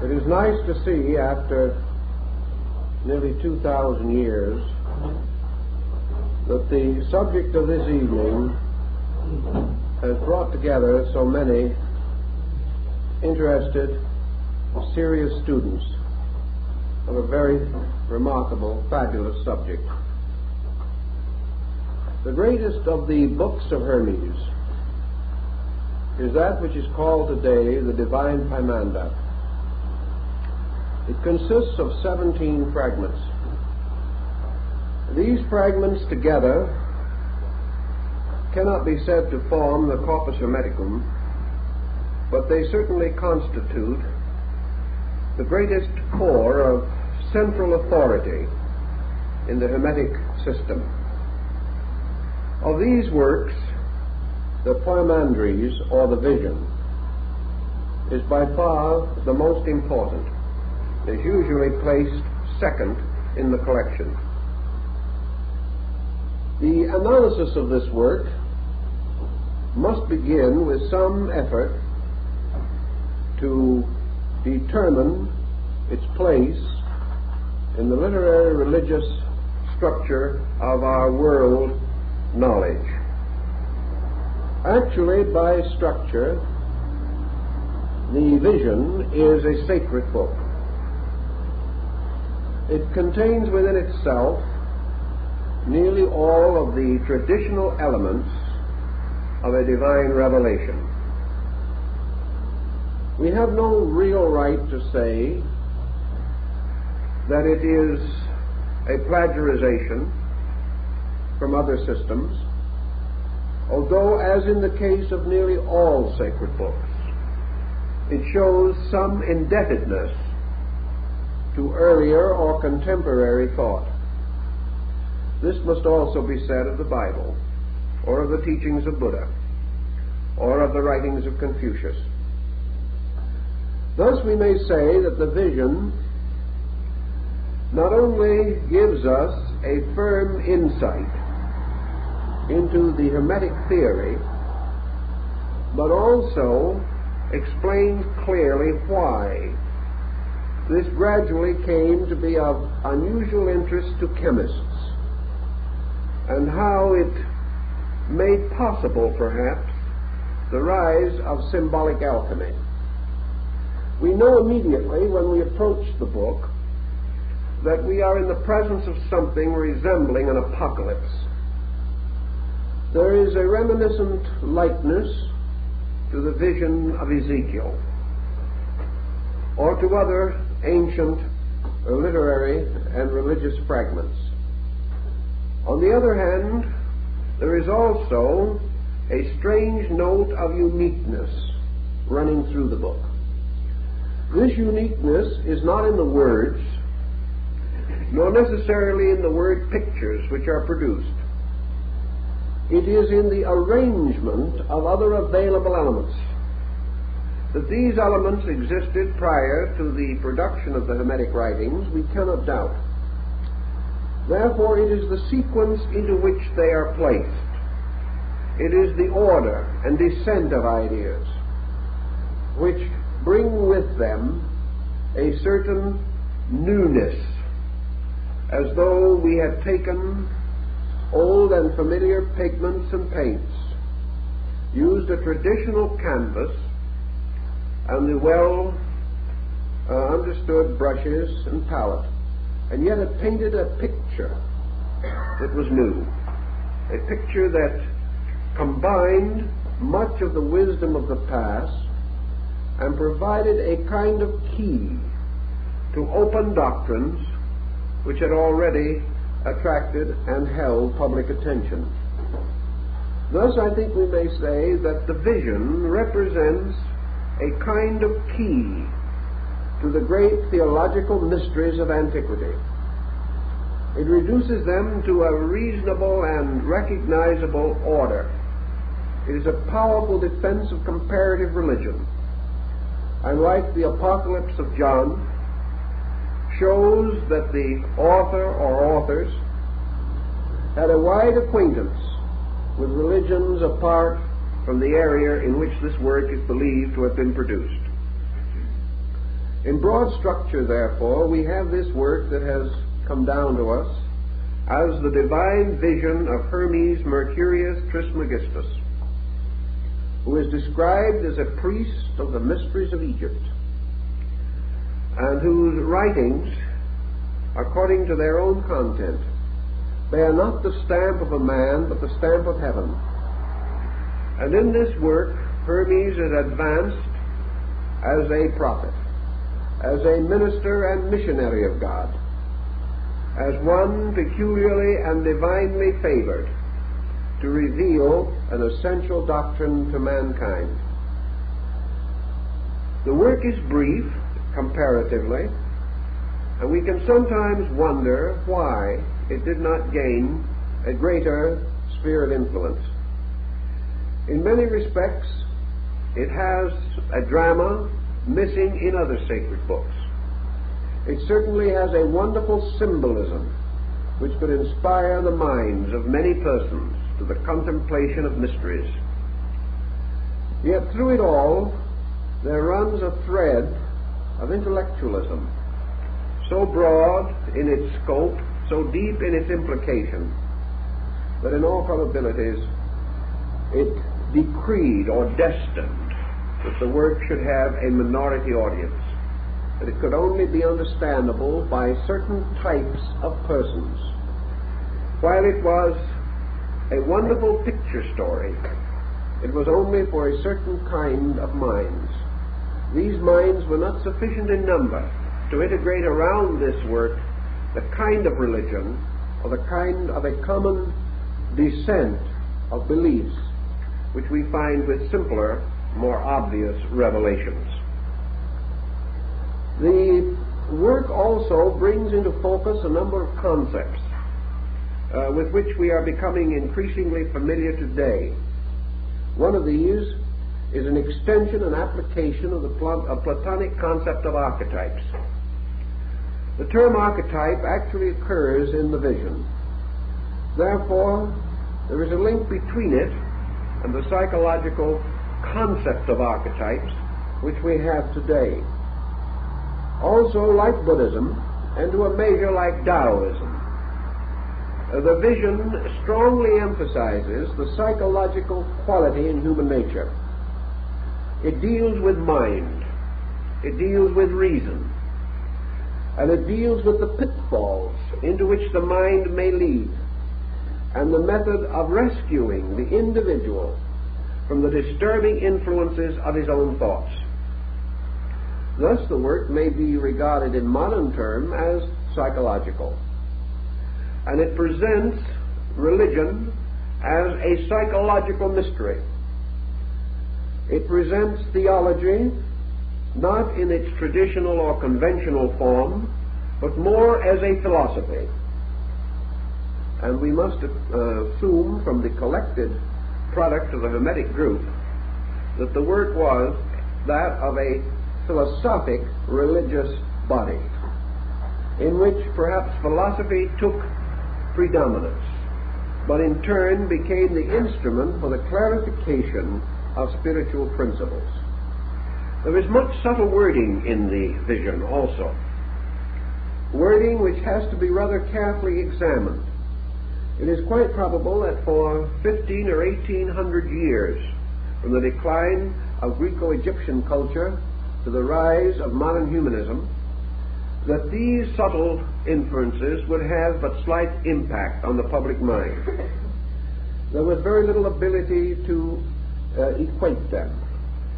It is nice to see, after nearly 2,000 years, that the subject of this evening has brought together so many interested, serious students of a very remarkable, fabulous subject. The greatest of the books of Hermes is that which is called today the Divine Pymander. It consists of 17 fragments. These fragments together cannot be said to form the corpus hermeticum, but they certainly constitute the greatest core of central authority in the Hermetic system. Of these works, the Pymanderies, or the Vision, is by far the most important. It is usually placed second in the collection. The analysis of this work must begin with some effort to determine its place in the literary religious structure of our world knowledge. Actually, by structure, the Vision is a sacred book. It contains within itself nearly all of the traditional elements of a divine revelation. We have no real right to say that it is a plagiarization from other systems, although, as in the case of nearly all sacred books, it shows some indebtedness to earlier or contemporary thought. This must also be said of the Bible, or of the teachings of Buddha, or of the writings of Confucius. Thus we may say that the Vision not only gives us a firm insight into the Hermetic theory, but also explains clearly why this gradually came to be of unusual interest to chemists, and how it made possible, perhaps, the rise of symbolic alchemy. We know immediately when we approach the book that we are in the presence of something resembling an apocalypse. There is a reminiscent likeness to the vision of Ezekiel, or to other ancient literary and religious fragments. On the other hand, there is also a strange note of uniqueness running through the book. This uniqueness is not in the words, nor necessarily in the word pictures which are produced. It is in the arrangement of other available elements. That these elements existed prior to the production of the Hermetic writings, we cannot doubt. Therefore, it is the sequence into which they are placed. It is the order and descent of ideas which bring with them a certain newness, as though we had taken old and familiar pigments and paints, used a traditional canvas and the well understood brushes and palette, and yet it painted a picture that was new, a picture that combined much of the wisdom of the past and provided a kind of key to open doctrines which had already attracted and held public attention. Thus, I think we may say that the Vision represents a kind of key to the great theological mysteries of antiquity. It reduces them to a reasonable and recognizable order. It is a powerful defense of comparative religion, and like the Apocalypse of John, shows that the author or authors had a wide acquaintance with religions apart from the area in which this work is believed to have been produced. In broad structure, therefore, we have this work that has come down to us as the divine vision of Hermes Mercurius Trismegistus, who is described as a priest of the mysteries of Egypt, and whose writings, according to their own content, bear not the stamp of a man, but the stamp of heaven. And in this work, Hermes is advanced as a prophet, as a minister and missionary of God, as one peculiarly and divinely favored to reveal an essential doctrine to mankind. The work is brief, comparatively, and we can sometimes wonder why it did not gain a greater sphere of influence. In many respects, it has a drama missing in other sacred books. It certainly has a wonderful symbolism which could inspire the minds of many persons to the contemplation of mysteries. Yet through it all, there runs a thread of intellectualism, so broad in its scope, so deep in its implication, that in all probabilities it decreed or destined that the work should have a minority audience, that it could only be understandable by certain types of persons. While it was a wonderful picture story, it was only for a certain kind of minds. These minds were not sufficient in number to integrate around this work the kind of religion or the kind of a common descent of beliefs which we find with simpler, more obvious revelations. The work also brings into focus a number of concepts with which we are becoming increasingly familiar today. One of these is an extension and application of the Platonic concept of archetypes. The term archetype actually occurs in the vision. Therefore, there is a link between it and the psychological concept of archetypes which we have today. Also, like Buddhism, and to a measure like Taoism, the vision strongly emphasizes the psychological quality in human nature. It deals with mind, it deals with reason, and it deals with the pitfalls into which the mind may lead, and the method of rescuing the individual from the disturbing influences of his own thoughts. Thus, the work may be regarded in modern terms as psychological, and it presents religion as a psychological mystery. It presents theology not in its traditional or conventional form, but more as a philosophy. And we must assume from the collected product of the Hermetic group that the work was that of a philosophic religious body, in which perhaps philosophy took predominance, but in turn became the instrument for the clarification of spiritual principles. There is much subtle wording in the vision also, wording which has to be rather carefully examined. It is quite probable that for 15 or 1800 years, from the decline of Greco-Egyptian culture to the rise of modern humanism, that these subtle inferences would have but slight impact on the public mind. There was very little ability to equate them,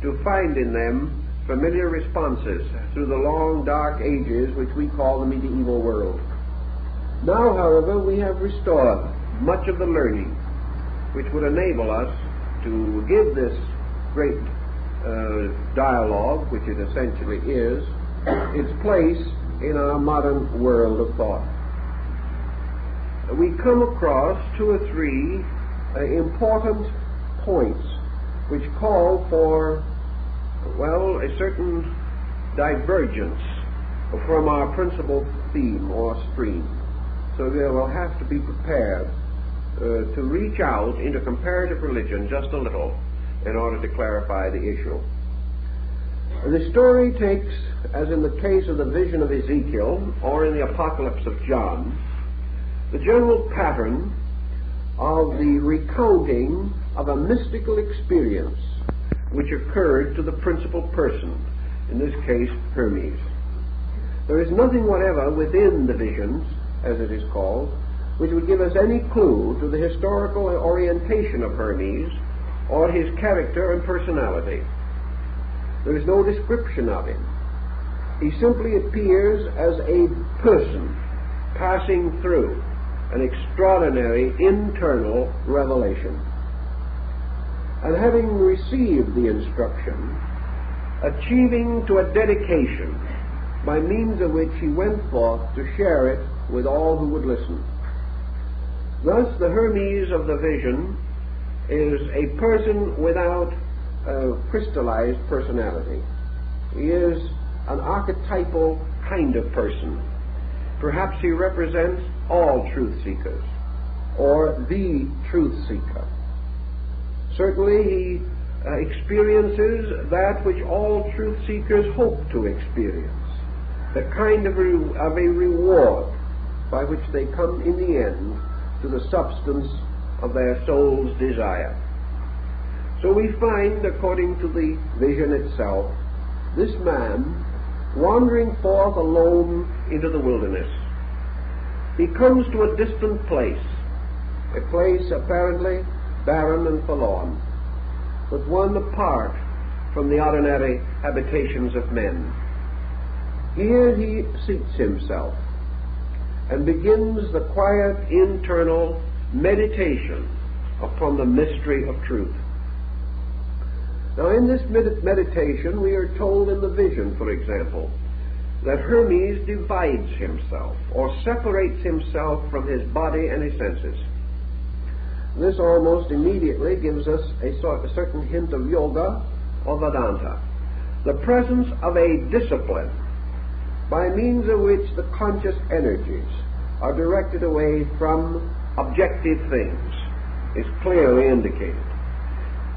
to find in them familiar responses through the long dark ages which we call the medieval world. Now, however, we have restored much of the learning which would enable us to give this great dialogue, which it essentially is, its place in our modern world of thought. We come across two or three important points which call for, well, a certain divergence from our principal theme or stream. So we will have to be prepared to reach out into comparative religion just a little in order to clarify the issue. The story takes, as in the case of the vision of Ezekiel or in the Apocalypse of John, the general pattern of the recounting of a mystical experience which occurred to the principal person, in this case Hermes. There is nothing whatever within the visions, as it is called, which would give us any clue to the historical orientation of Hermes or his character and personality. There is no description of him. He simply appears as a person passing through an extraordinary internal revelation. And having received the instruction, achieving to a dedication by means of which he went forth to share it with all who would listen. Thus, the Hermes of the vision is a person without a crystallized personality. He is an archetypal kind of person. Perhaps he represents all truth seekers, or the truth seeker. Certainly he experiences that which all truth seekers hope to experience, the kind of a reward by which they come in the end to the substance of their soul's desire. So we find, according to the vision itself, this man wandering forth alone into the wilderness. He comes to a distant place, a place apparently barren and forlorn, but one apart from the ordinary habitations of men. Here he seats himself and begins the quiet internal meditation upon the mystery of truth. Now, in this meditation, we are told in the vision, for example, that Hermes divides himself or separates himself from his body and his senses. This almost immediately gives us a certain hint of yoga or Vedanta, the presence of a discipline by means of which the conscious energies are directed away from objective things is clearly indicated.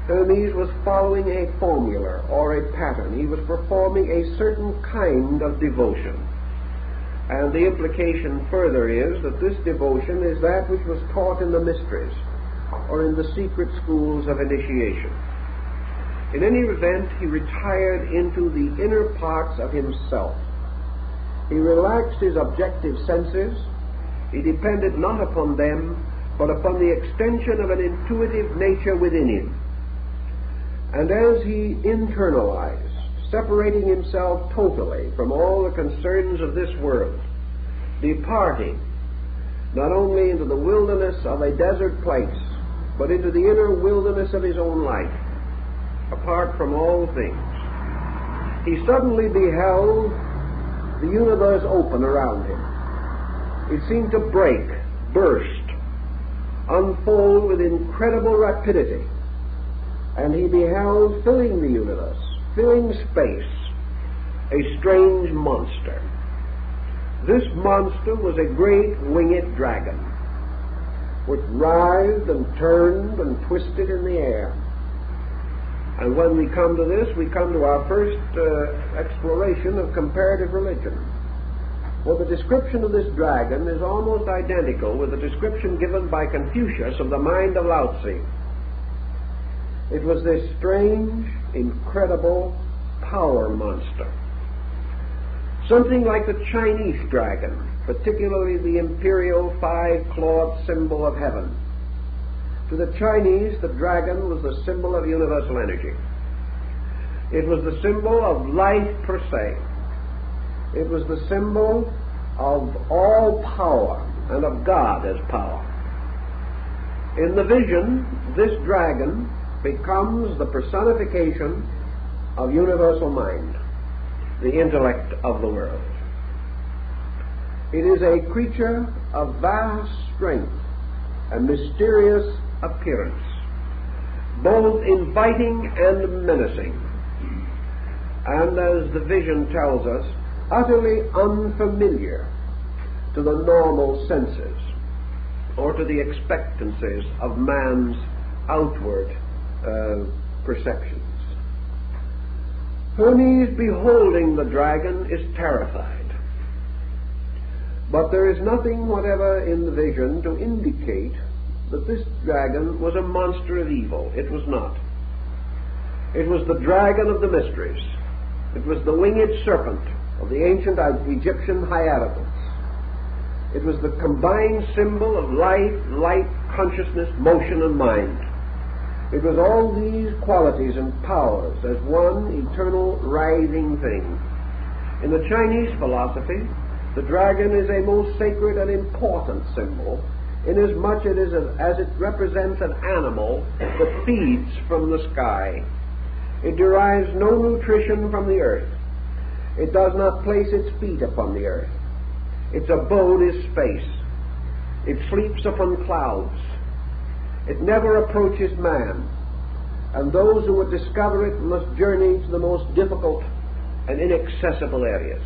Hermes was following a formula or a pattern. He was performing a certain kind of devotion. And the implication further is that this devotion is that which was taught in the mysteries or in the secret schools of initiation. In any event, he retired into the inner parts of himself. He relaxed his objective senses. He depended not upon them, but upon the extension of an intuitive nature within him. And as he internalized, separating himself totally from all the concerns of this world, departing not only into the wilderness of a desert place, but into the inner wilderness of his own life, apart from all things, he suddenly beheld the universe open around him. It seemed to break, burst, unfold with incredible rapidity. And he beheld, filling the universe, filling space, a strange monster. This monster was a great winged dragon, which writhed and turned and twisted in the air. And when we come to this, we come to our first exploration of comparative religion. Well, the description of this dragon is almost identical with the description given by Confucius of the mind of Lao Tzu. It was this strange, incredible power monster. Something like the Chinese dragon, particularly the imperial five-clawed symbol of heaven. To the Chinese, the dragon was the symbol of universal energy. It was the symbol of life per se. It was the symbol of all power and of God as power. In the vision, this dragon becomes the personification of universal mind, the intellect of the world. It is a creature of vast strength and mysterious appearance, both inviting and menacing, and, as the vision tells us, utterly unfamiliar to the normal senses or to the expectancies of man's outward perceptions. Hermes, beholding the dragon, is terrified. But there is nothing whatever in the vision to indicate that this dragon was a monster of evil. It was not. It was the dragon of the mysteries. It was the winged serpent of the ancient Egyptian hieroglyphs. It was the combined symbol of life, light, consciousness, motion, and mind. It was all these qualities and powers as one eternal writhing thing. In the Chinese philosophy, the dragon is a most sacred and important symbol, inasmuch as it represents an animal that feeds from the sky. It derives no nutrition from the earth. It does not place its feet upon the earth. Its abode is space. It sleeps upon clouds. It never approaches man, and those who would discover it must journey to the most difficult and inaccessible areas.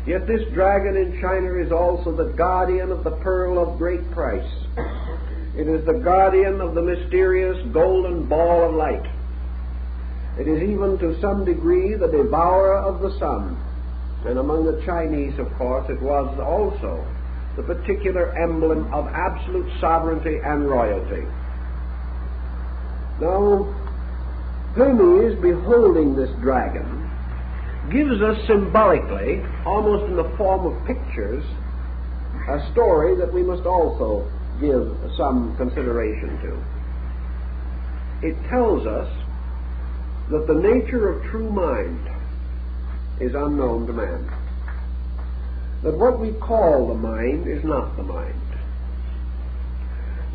Yet this dragon in China is also the guardian of the pearl of great price. It is the guardian of the mysterious golden ball of light. It is even to some degree the devourer of the sun. And among the Chinese, of course, it was also the particular emblem of absolute sovereignty and royalty. Now, Hermes, beholding this dragon, gives us symbolically, almost in the form of pictures, a story that we must also give some consideration to. It tells us that the nature of true mind is unknown to man. That what we call the mind is not the mind.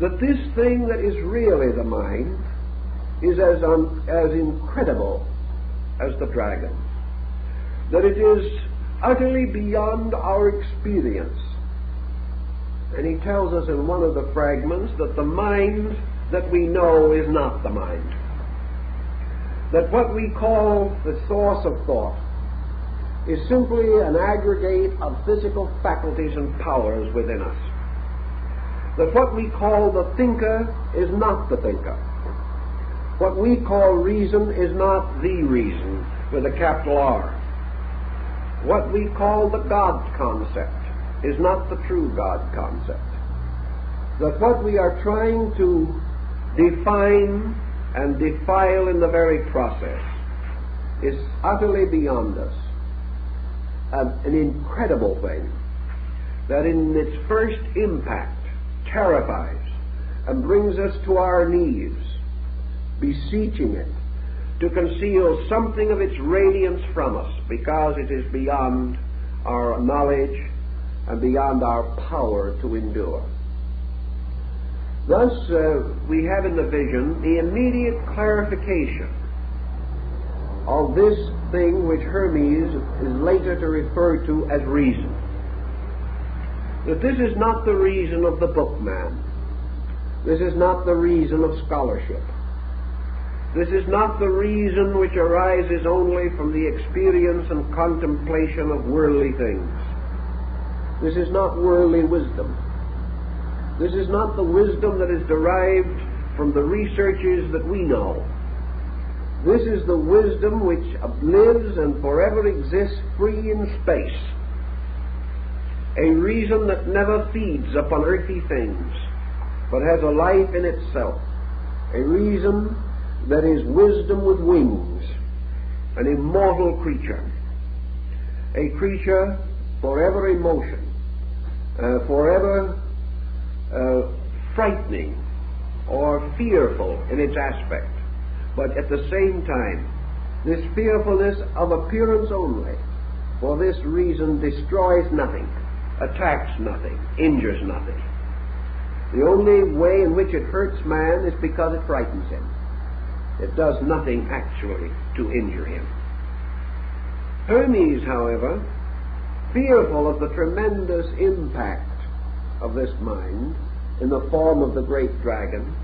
That this thing that is really the mind is as incredible as the dragon. That it is utterly beyond our experience. And he tells us in one of the fragments that the mind that we know is not the mind. That what we call the source of thought is simply an aggregate of physical faculties and powers within us. That what we call the thinker is not the thinker. What we call reason is not the reason with a capital R. What we call the God concept is not the true God concept. That what we are trying to define and defile in the very process is utterly beyond us. An incredible thing that in its first impact terrifies and brings us to our knees, beseeching it to conceal something of its radiance from us, because it is beyond our knowledge and beyond our power to endure. Thus, we have in the vision the immediate clarification of this thing which Hermes is later to refer to as reason. That this is not the reason of the bookman. This is not the reason of scholarship. This is not the reason which arises only from the experience and contemplation of worldly things. This is not worldly wisdom. This is not the wisdom that is derived from the researches that we know. This is the wisdom which lives and forever exists free in space. A reason that never feeds upon earthly things, but has a life in itself. A reason that is wisdom with wings, an immortal creature. A creature forever in motion, forever frightening or fearful in its aspect, but at the same time this fearfulness of appearance only. For this reason destroys nothing, attacks nothing, injures nothing. The only way in which it hurts man is because it frightens him. It does nothing actually to injure him. Hermes, however, fearful of the tremendous impact of this mind in the form of the great dragon,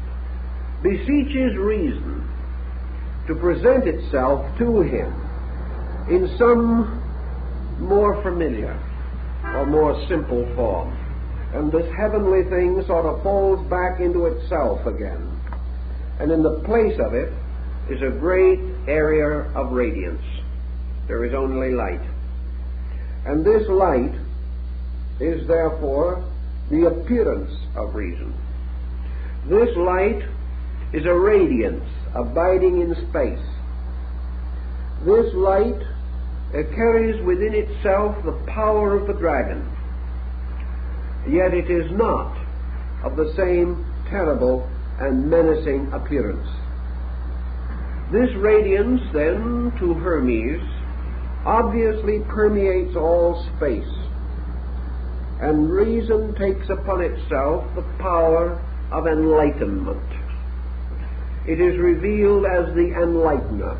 beseeches reason to present itself to him in some more familiar or more simple form. And this heavenly thing sort of falls back into itself again. And in the place of it is a great area of radiance. There is only light. And this light is therefore the appearance of reason. This light is a radiance abiding in space. This light carries within itself the power of the dragon, yet it is not of the same terrible and menacing appearance. This radiance, then, to Hermes, obviously permeates all space, and reason takes upon itself the power of enlightenment. It is revealed as the enlightener,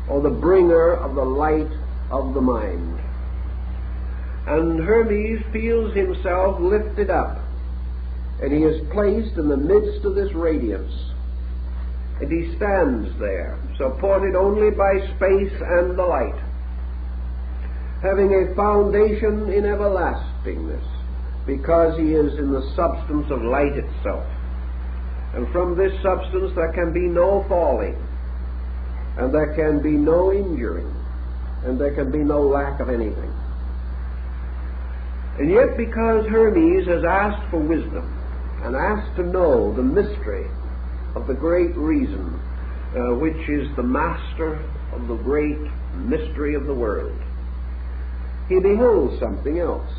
or the bringer of the light of the mind. And Hermes feels himself lifted up, and he is placed in the midst of this radiance. And he stands there, supported only by space and the light, having a foundation in everlastingness, because he is in the substance of light itself. And from this substance there can be no falling, and there can be no injuring, and there can be no lack of anything. And yet, because Hermes has asked for wisdom, and asked to know the mystery of the great reason, which is the master of the great mystery of the world, he beholds something else,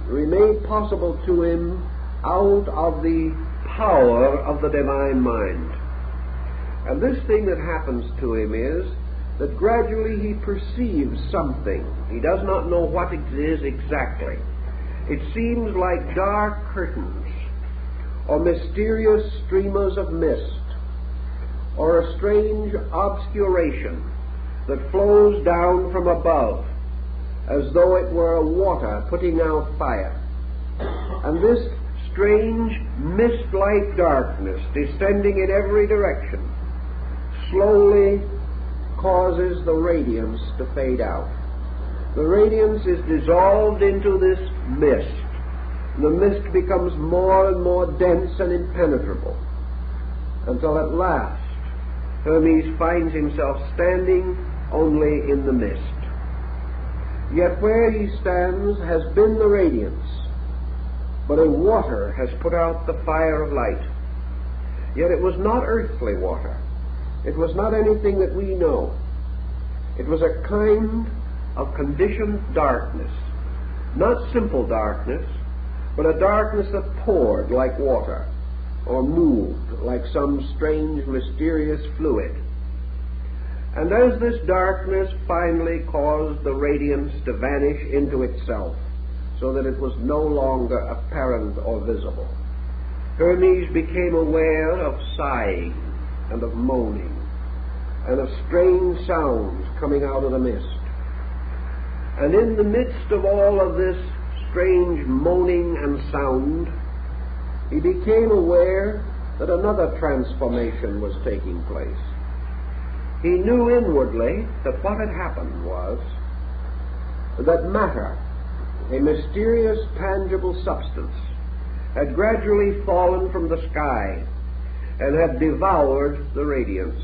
made possible to him out of the power of the divine mind. And this thing that happens to him is that gradually he perceives something. He does not know what it is exactly. It seems like dark curtains, or mysterious streamers of mist, or a strange obscuration that flows down from above, as though it were water putting out fire. And this strange mist-like darkness, descending in every direction, slowly causes the radiance to fade out. The radiance is dissolved into this mist. The mist becomes more and more dense and impenetrable, until at last Hermes finds himself standing only in the mist. Yet where he stands has been the radiance, but a water has put out the fire of light. Yet it was not earthly water. It was not anything that we know. It was a kind of conditioned darkness, not simple darkness, but a darkness that poured like water, or moved like some strange, mysterious fluid. And as this darkness finally caused the radiance to vanish into itself, so that it was no longer apparent or visible, Hermes became aware of sighing and of moaning, and of strange sounds coming out of the mist. And in the midst of all of this strange moaning and sound, he became aware that another transformation was taking place. He knew inwardly that what had happened was that matter, a mysterious, tangible substance, had gradually fallen from the sky and had devoured the radiance,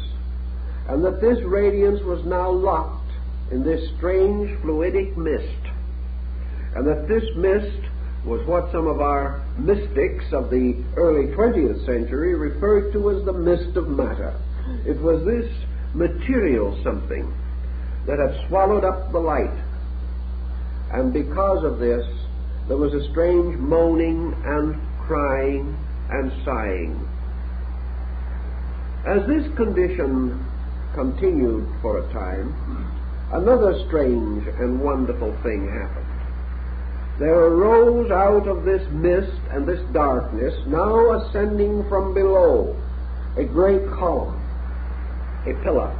and that this radiance was now locked in this strange fluidic mist, and that this mist was what some of our mystics of the early 20th century referred to as the mist of matter. It was this material something that had swallowed up the light, and because of this there was a strange moaning and crying and sighing. As this condition continued for a time, another strange and wonderful thing happened. There arose out of this mist and this darkness, now ascending from below, a great column, a pillar.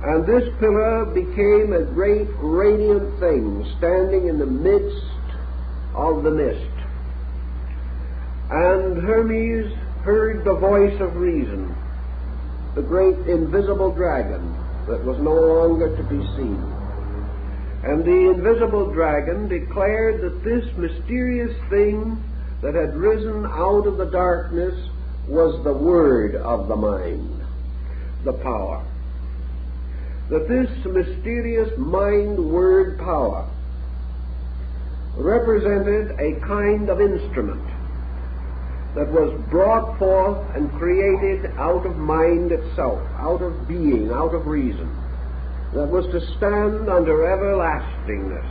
And this pillar became a great radiant thing, standing in the midst of the mist. And Hermes heard the voice of reason, the great invisible dragon that was no longer to be seen. And the invisible dragon declared that this mysterious thing that had risen out of the darkness was the word of the mind, the power. that this mysterious mind-word power represented a kind of instrument that was brought forth and created out of mind itself, out of being, out of reason, that was to stand under everlastingness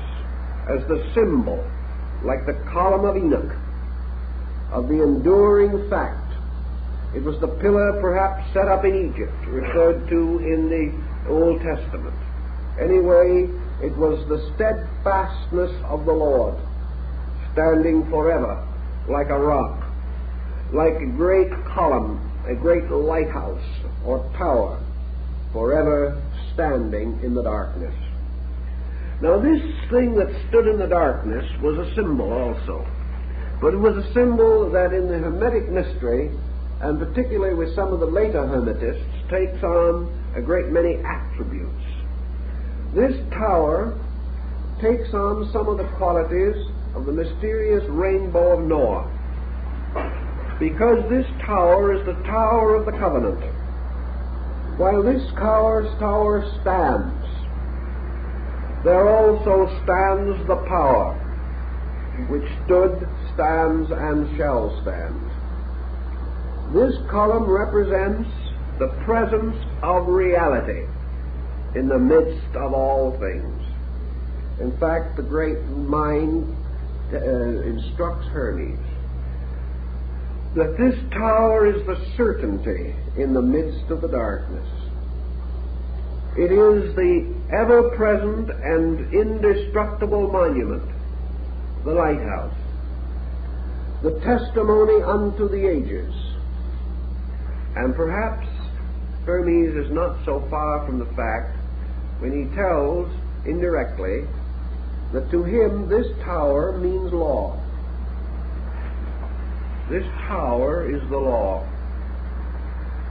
as the symbol, like the column of Enoch, of the enduring fact. It was the pillar perhaps set up in Egypt, referred to in the Old Testament. Anyway, it was the steadfastness of the Lord, standing forever like a rock, like a great column, a great lighthouse or tower, forever standing in the darkness. Now this thing that stood in the darkness was a symbol also, but it was a symbol that in the Hermetic mystery, and particularly with some of the later Hermetists, takes on a great many attributes. This tower takes on some of the qualities of the mysterious rainbow of Noah, because this tower is the tower of the covenant. While this tower stands, there also stands the power which stood, stands, and shall stand. This column represents the presence of reality in the midst of all things. In fact, the great mind instructs Hermes that this tower is the certainty in the midst of the darkness. It is the ever-present and indestructible monument, the lighthouse, the testimony unto the ages. And perhaps Hermes is not so far from the fact when he tells indirectly that to him this tower means law. This tower is the law.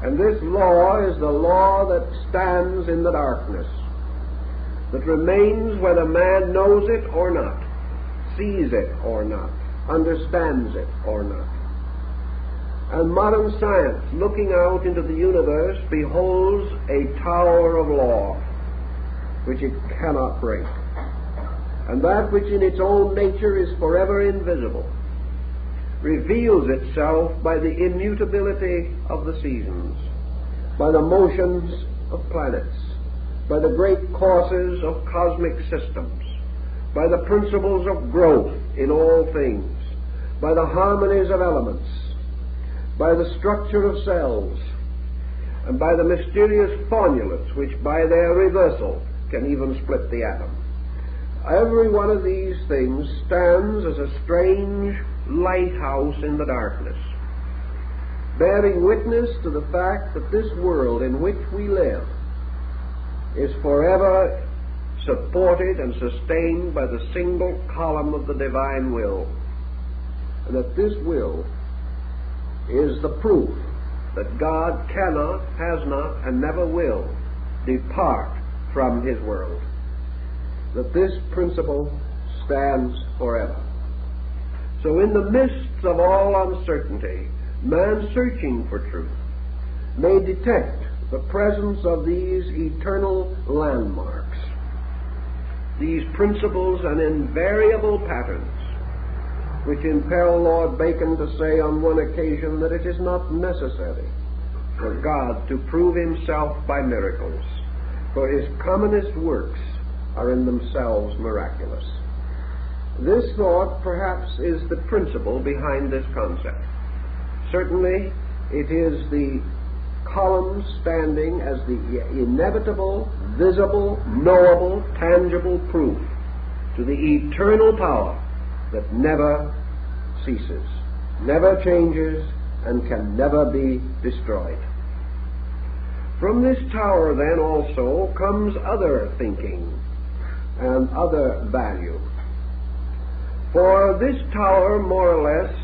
And this law is the law that stands in the darkness, that remains whether man knows it or not, sees it or not, understands it or not. And modern science, looking out into the universe, beholds a tower of law which it cannot break. And that which in its own nature is forever invisible reveals itself by the immutability of the seasons, by the motions of planets, by the great courses of cosmic systems, by the principles of growth in all things, by the harmonies of elements, by the structure of cells, and by the mysterious formulas which by their reversal can even split the atom. Every one of these things stands as a strange lighthouse in the darkness, bearing witness to the fact that this world in which we live is forever supported and sustained by the single column of the divine will, and that this will is the proof that God cannot, has not, and never will depart from his world, that this principle stands forever. So in the midst of all uncertainty, man searching for truth may detect the presence of these eternal landmarks, these principles and invariable patterns, which impel Lord Bacon to say on one occasion that it is not necessary for God to prove himself by miracles, for his commonest works are in themselves miraculous. This thought perhaps is the principle behind this concept. Certainly it is the column standing as the inevitable, visible, knowable, tangible proof to the eternal power that never ceases, never changes, and can never be destroyed. From this tower then also comes other thinking and other value. For this tower, more or less,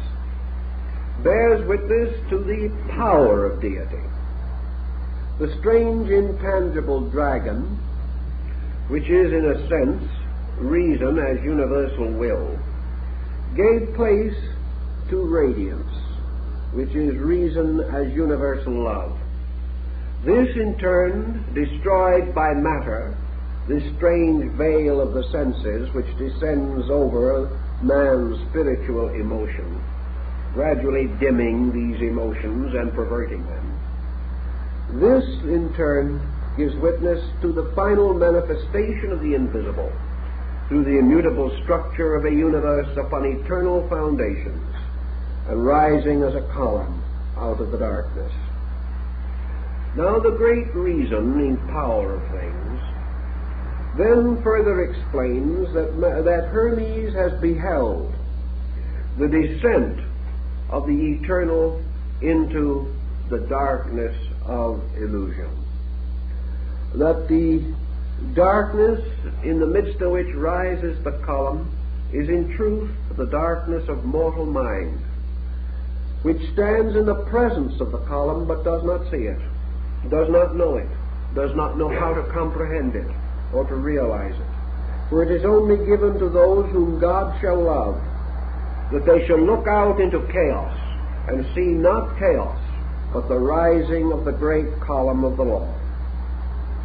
bears witness to the power of deity. The strange intangible dragon, which is in a sense reason as universal will, gave place to radiance, which is reason as universal love. This in turn destroyed by matter, this strange veil of the senses which descends over man's spiritual emotion, gradually dimming these emotions and perverting them. This in turn gives witness to the final manifestation of the invisible through the immutable structure of a universe upon eternal foundations and rising as a column out of the darkness. Now the great reasoning power of things then further explains that Hermes has beheld the descent of the eternal into the darkness of illusion. That the darkness in the midst of which rises the column is in truth the darkness of mortal mind, which stands in the presence of the column but does not see it, does not know it, does not know how to comprehend it or to realize it. For it is only given to those whom God shall love that they shall look out into chaos and see not chaos, but the rising of the great column of the law.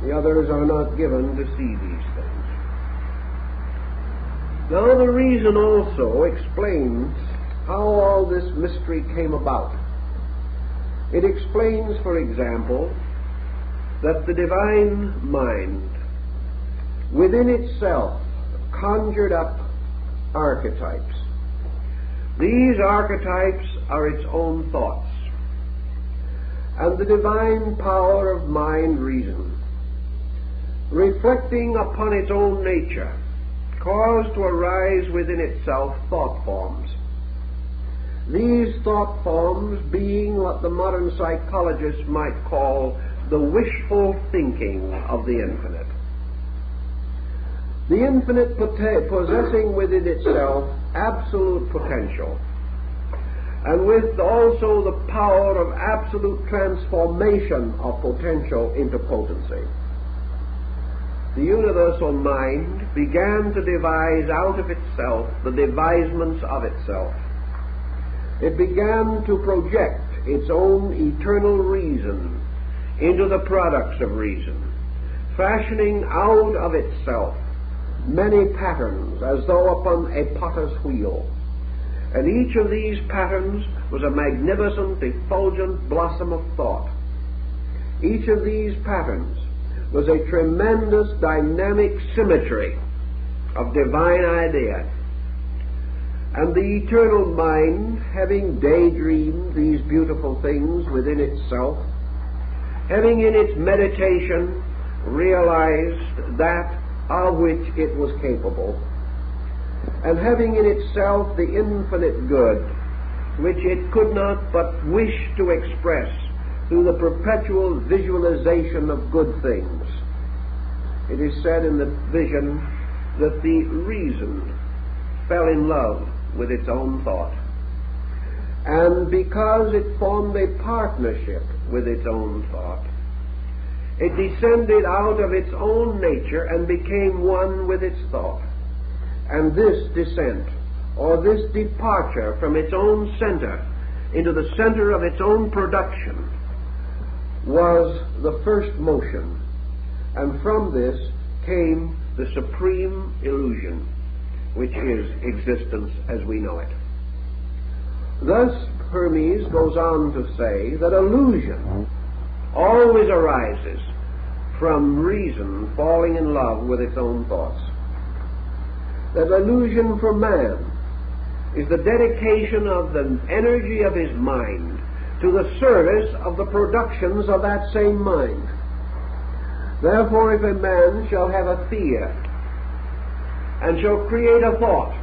The others are not given to see these things. Now the reason also explains how all this mystery came about. It explains, for example, that the divine mind within itself conjured up archetypes. These archetypes are its own thoughts. And the divine power of mind reason, reflecting upon its own nature, caused to arise within itself thought forms. These thought forms being what the modern psychologists might call the wishful thinking of the infinite. The infinite possessing within itself absolute potential, and with also the power of absolute transformation of potential into potency. The universal mind began to devise out of itself the devisements of itself. It began to project its own eternal reason into the products of reason, fashioning out of itself many patterns as though upon a potter's wheel. And each of these patterns was a magnificent, effulgent blossom of thought. Each of these patterns was a tremendous dynamic symmetry of divine idea. And the eternal mind, having daydreamed these beautiful things within itself, having in its meditation realized that of which it was capable, and having in itself the infinite good, which it could not but wish to express through the perpetual visualization of good things. It is said in the vision that the reason fell in love with its own thought, and because it formed a partnership with its own thought, it descended out of its own nature and became one with its thought. And this descent, or this departure from its own center into the center of its own production, was the first motion. And from this came the supreme illusion, which is existence as we know it. Thus, Hermes goes on to say that illusion always arises from reason falling in love with its own thoughts. That illusion for man is the dedication of the energy of his mind to the service of the productions of that same mind. Therefore, if a man shall have a fear and shall create a thought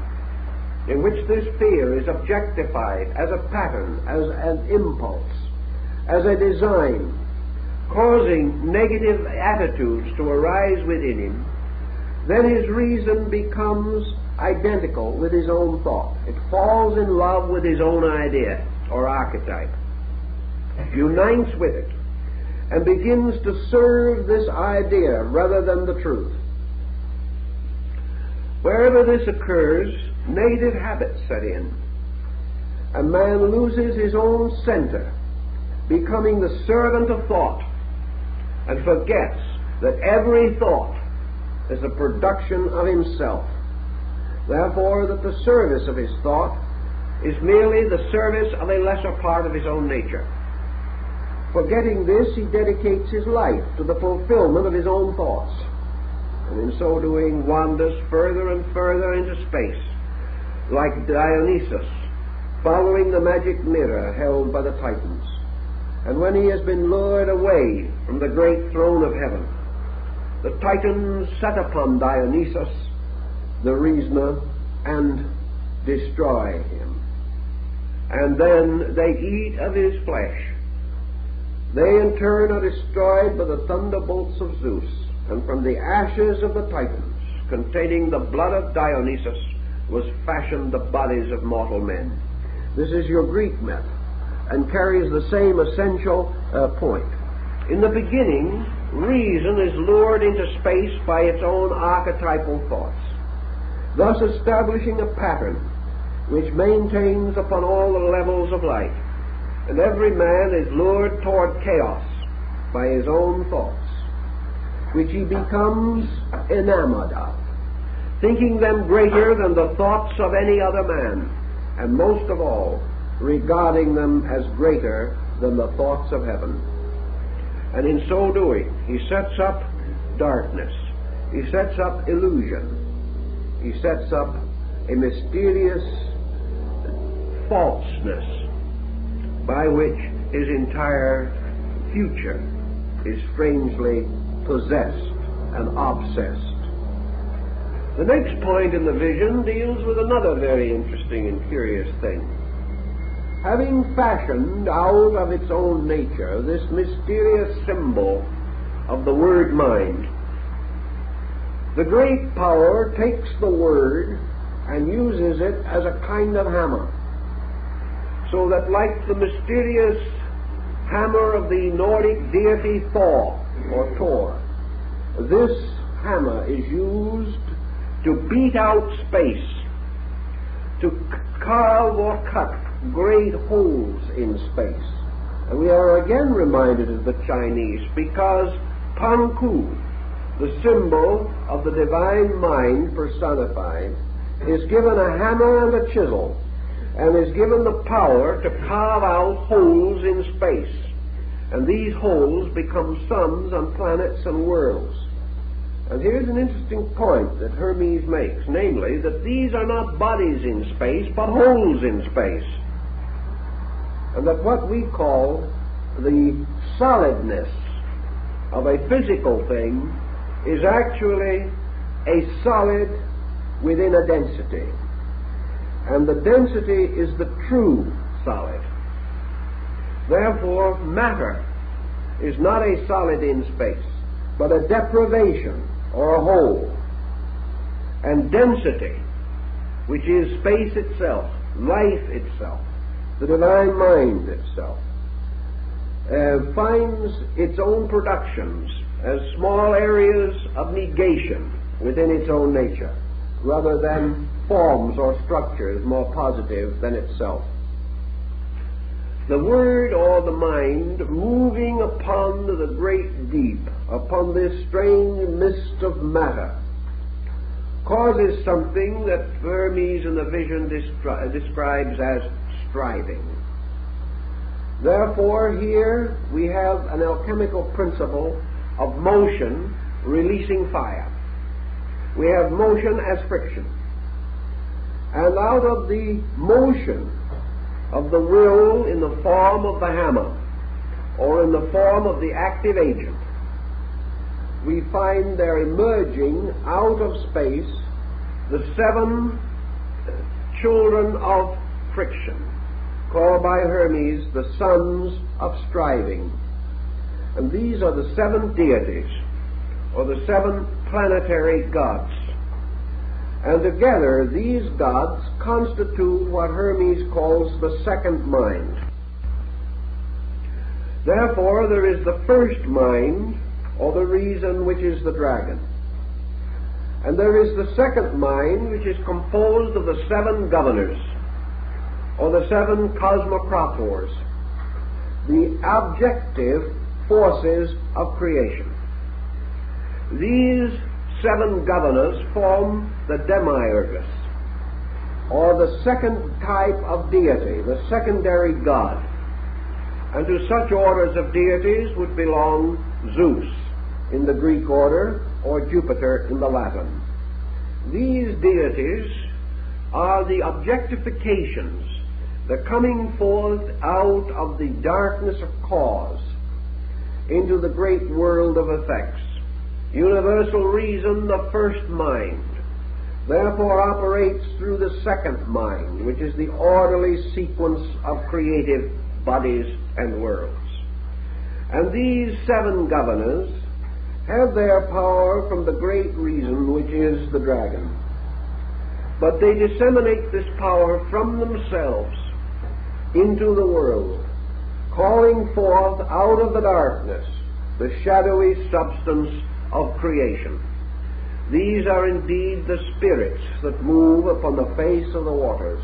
in which this fear is objectified as a pattern, as an impulse, as a design, causing negative attitudes to arise within him, then his reason becomes identical with his own thought. It falls in love with his own idea or archetype, unites with it, and begins to serve this idea rather than the truth. Wherever this occurs, negative habits set in. A man loses his own center, becoming the servant of thought, and forgets that every thought is a production of himself. Therefore, that the service of his thought is merely the service of a lesser part of his own nature. Forgetting this, he dedicates his life to the fulfillment of his own thoughts, and in so doing wanders further and further into space, like Dionysus, following the magic mirror held by the Titans. And when he has been lured away from the great throne of heaven, the Titans set upon Dionysus, the reasoner, and destroy him. And then they eat of his flesh. They in turn are destroyed by the thunderbolts of Zeus, and from the ashes of the Titans, containing the blood of Dionysus, was fashioned the bodies of mortal men. This is your Greek myth, and carries the same essential point. In the beginning, reason is lured into space by its own archetypal thoughts, thus establishing a pattern which maintains upon all the levels of life, and every man is lured toward chaos by his own thoughts, which he becomes enamored of, thinking them greater than the thoughts of any other man, and most of all, regarding them as greater than the thoughts of heaven. And in so doing, he sets up darkness, he sets up illusion, he sets up a mysterious falseness by which his entire future is strangely possessed and obsessed. The next point in the vision deals with another very interesting and curious thing. Having fashioned out of its own nature this mysterious symbol of the word mind, the great power takes the word and uses it as a kind of hammer, so that like the mysterious hammer of the Nordic deity Thor or Thor, this hammer is used to beat out space, to carve or cut great holes in space. And we are again reminded of the Chinese, because Panku, the symbol of the divine mind personified, is given a hammer and a chisel, and is given the power to carve out holes in space. And these holes become suns and planets and worlds. And here's an interesting point that Hermes makes, namely that these are not bodies in space, but holes in space. And that what we call the solidness of a physical thing is actually a solid within a density. And the density is the true solid. Therefore, matter is not a solid in space, but a deprivation or a hole. And density, which is space itself, life itself, the divine mind itself, finds its own productions as small areas of negation within its own nature, rather than forms or structures more positive than itself. The word or the mind moving upon the great deep, upon this strange mist of matter, causes something that Hermes in the vision describes as striving. Therefore, here we have an alchemical principle of motion releasing fire. We have motion as friction. And out of the motion of the will in the form of the hammer, or in the form of the active agent, we find there emerging out of space the 7 children of friction, called by Hermes the sons of striving. And these are the 7 deities, or the 7 planetary gods. And together these gods constitute what Hermes calls the second mind. Therefore there is the first mind, or the reason, which is the dragon. And there is the second mind, which is composed of the 7 governors, or the 7 cosmocrators, the objective forces of creation. These 7 governors form the demiurgus, or the second type of deity, the secondary god. And to such orders of deities would belong Zeus in the Greek order, or Jupiter in the Latin. These deities are the objectifications, the coming forth out of the darkness of cause into the great world of effects. Universal reason, the first mind, therefore operates through the second mind, which is the orderly sequence of creative bodies and worlds. And these 7 governors have their power from the great reason, which is the dragon. But they disseminate this power from themselves into the world, calling forth out of the darkness the shadowy substance of creation. These are indeed the spirits that move upon the face of the waters.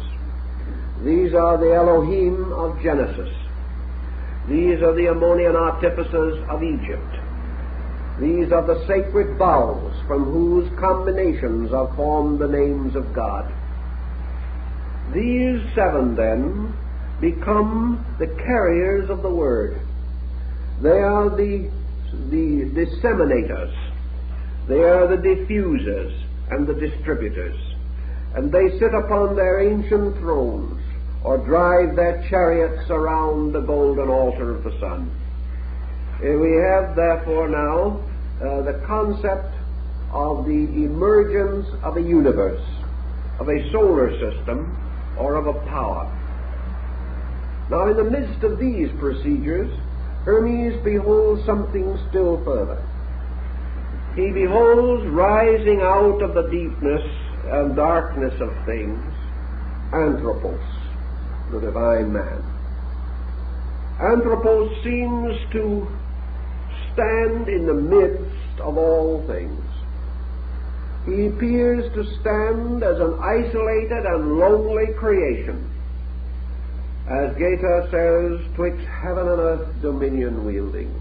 These are the Elohim of Genesis. These are the Ammonian artificers of Egypt. These are the sacred vowels from whose combinations are formed the names of God. These 7 then become the carriers of the Word. They are the disseminators. They are the diffusers and the distributors. And they sit upon their ancient thrones, or drive their chariots around the golden altar of the sun. We have therefore now the concept of the emergence of a universe, of a solar system, or of a power. Now, in the midst of these procedures, Hermes beholds something still further. He beholds, rising out of the deepness and darkness of things, Anthropos, the divine man. Anthropos seems to stand in the midst of all things. He appears to stand as an isolated and lonely creation. As Goethe says, twixt heaven and earth dominion wielding.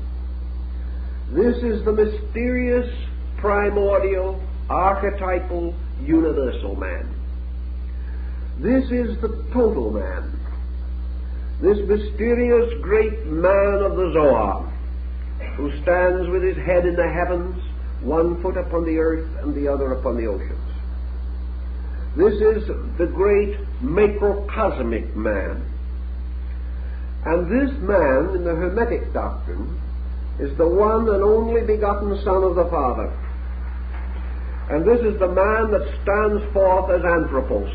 This is the mysterious, primordial, archetypal, universal man. This is the total man. This mysterious great man of the Zohar, who stands with his head in the heavens, one foot upon the earth and the other upon the oceans. This is the great macrocosmic man. And this man, in the Hermetic doctrine, is the one and only begotten Son of the Father. And this is the man that stands forth as Anthropos,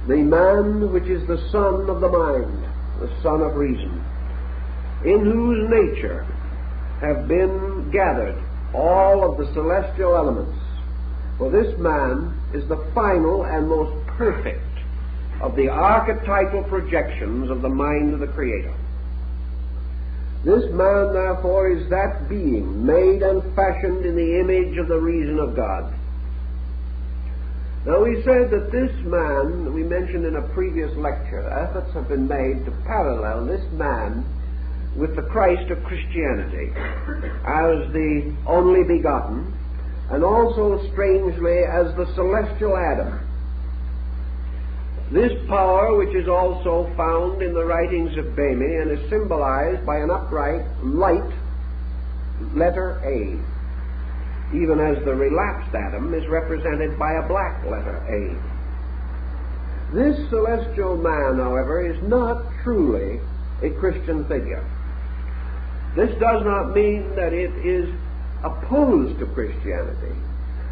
the man which is the son of the mind, the son of reason, in whose nature have been gathered all of the celestial elements. For this man is the final and most perfect of the archetypal projections of the mind of the Creator. This man, therefore, is that being made and fashioned in the image of the reason of God. Now, we said that this man, we mentioned in a previous lecture, efforts have been made to parallel this man with the Christ of Christianity as the only begotten, and also, strangely, as the celestial Adam. This power, which is also found in the writings of Bami and is symbolized by an upright, light letter A, even as the relapsed Adam is represented by a black letter A. This celestial man, however, is not truly a Christian figure. This does not mean that it is opposed to Christianity,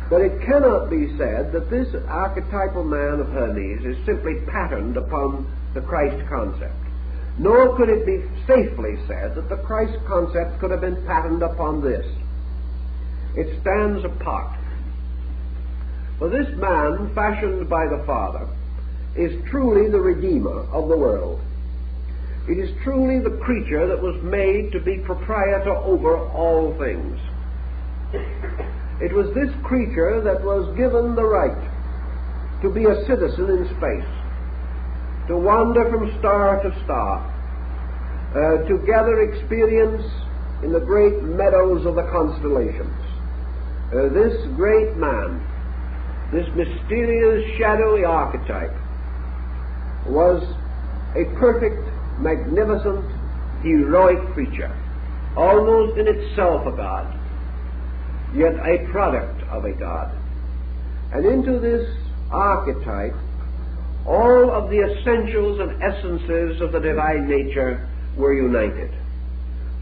but it cannot be said that this archetypal man of Hermes is simply patterned upon the Christ concept. Nor could it be safely said that the Christ concept could have been patterned upon this. It stands apart. For this man, fashioned by the Father, is truly the Redeemer of the world. It is truly the creature that was made to be proprietor over all things. It was this creature that was given the right to be a citizen in space, to wander from star to star, to gather experience in the great meadows of the constellations. This great man, this mysterious, shadowy archetype, was a perfect, magnificent, heroic creature, almost in itself a god, yet a product of a god. And into this archetype, all of the essentials and essences of the divine nature were united,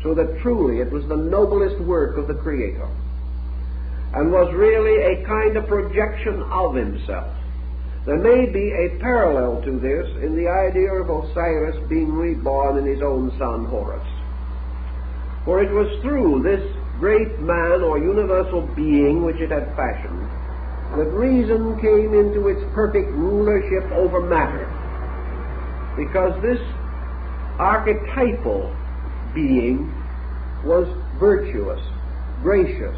so that truly it was the noblest work of the Creator, and was really a kind of projection of himself. There may be a parallel to this in the idea of Osiris being reborn in his own son Horus. For it was through this great man or universal being which it had fashioned that reason came into its perfect rulership over matter, because this archetypal being was virtuous, gracious,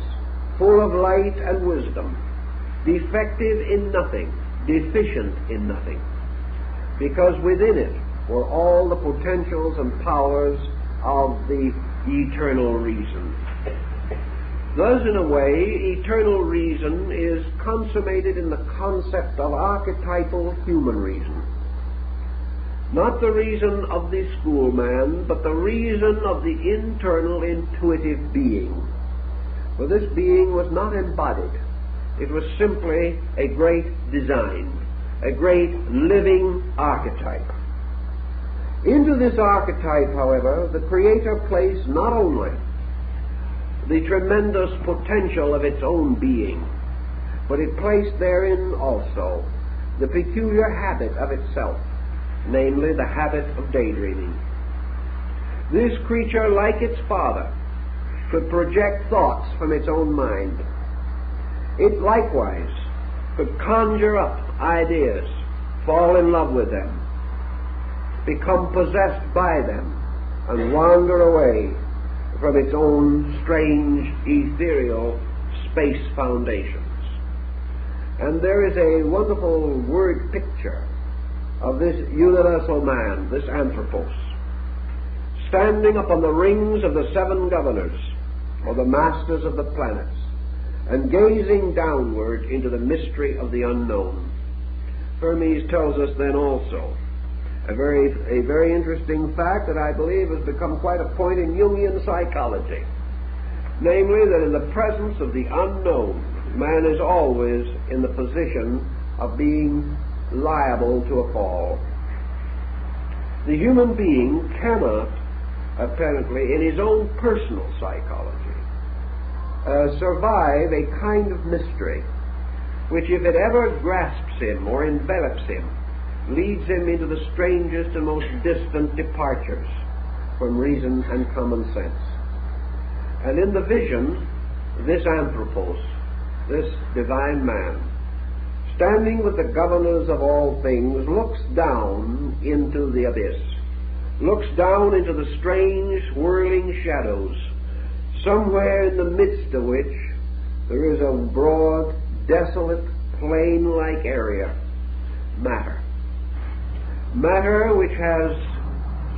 full of light and wisdom, defective in nothing, deficient in nothing, because within it were all the potentials and powers of the eternal reason. Thus, in a way, eternal reason is consummated in the concept of archetypal human reason. Not the reason of the schoolman, but the reason of the internal intuitive being. For this being was not embodied. It was simply a great design, a great living archetype. Into this archetype, however, the Creator placed not only the tremendous potential of its own being, but it placed therein also the peculiar habit of itself, namely the habit of daydreaming. This creature, like its father, could project thoughts from its own mind. It likewise could conjure up ideas, fall in love with them, become possessed by them, and wander away from its own strange, ethereal space foundations. And there is a wonderful word picture of this universal man, this anthropos, standing upon the rings of the seven governors, or the masters of the planets, and gazing downward into the mystery of the unknown. Hermes tells us then also a very interesting fact that I believe has become quite a point in Jungian psychology, namely that in the presence of the unknown, man is always in the position of being liable to a fall. The human being cannot, apparently, in his own personal psychology, survive a kind of mystery which, if it ever grasps him or envelops him, leads him into the strangest and most distant departures from reason and common sense. And in the vision, this anthropos, this divine man, standing with the governors of all things, looks down into the abyss, looks down into the strange whirling shadows, somewhere in the midst of which there is a broad, desolate, plain-like area, matter. Matter which has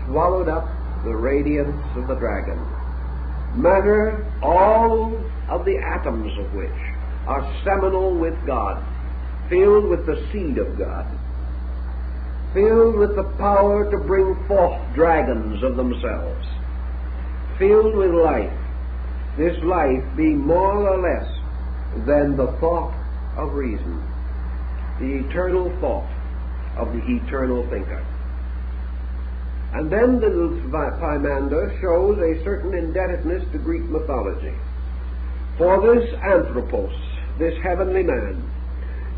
swallowed up the radiance of the dragon. Matter, all of the atoms of which are seminal with God, filled with the seed of God, filled with the power to bring forth dragons of themselves, filled with life, this life being more or less than the thought of reason, the eternal thought of the eternal thinker. And then the Pymander shows a certain indebtedness to Greek mythology. For this anthropos, this heavenly man,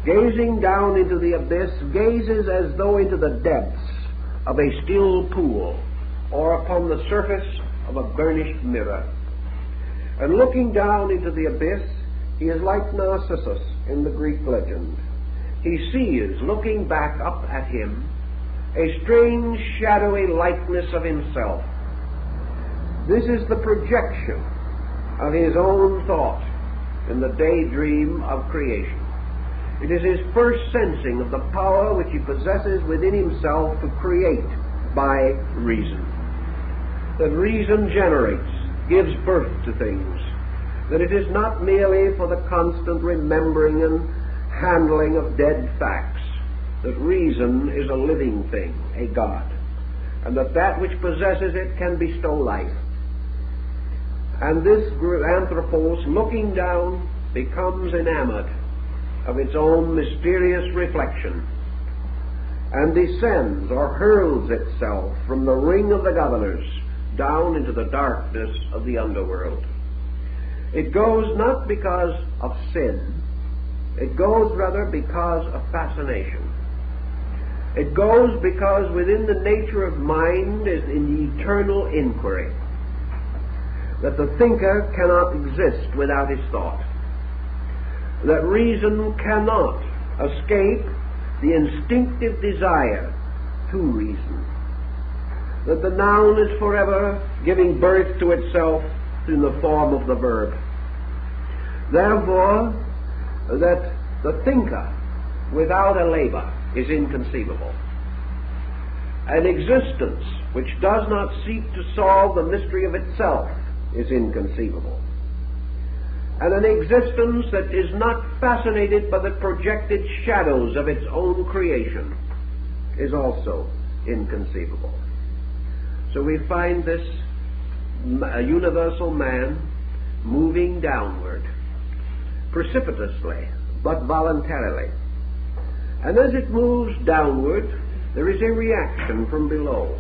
gazing down into the abyss, gazes as though into the depths of a still pool or upon the surface of a burnished mirror. And looking down into the abyss, he is like Narcissus in the Greek legend. He sees, looking back up at him, a strange shadowy likeness of himself. This is the projection of his own thought in the daydream of creation. It is his first sensing of the power which he possesses within himself to create by reason. That reason generates gives birth to things, that it is not merely for the constant remembering and handling of dead facts, that reason is a living thing, a God, and that which possesses it can bestow life. And this anthropos, looking down, becomes enamored of its own mysterious reflection, and descends or hurls itself from the ring of the governors down into the darkness of the underworld. It goes not because of sin, it goes rather because of fascination. It goes because within the nature of mind is an eternal inquiry, that the thinker cannot exist without his thought, that reason cannot escape the instinctive desire to reason, that the noun is forever giving birth to itself in the form of the verb. Therefore, that the thinker without a labor is inconceivable. An existence which does not seek to solve the mystery of itself is inconceivable. And an existence that is not fascinated by the projected shadows of its own creation is also inconceivable. So we find this universal man moving downward, precipitously, but voluntarily. And as it moves downward, there is a reaction from below.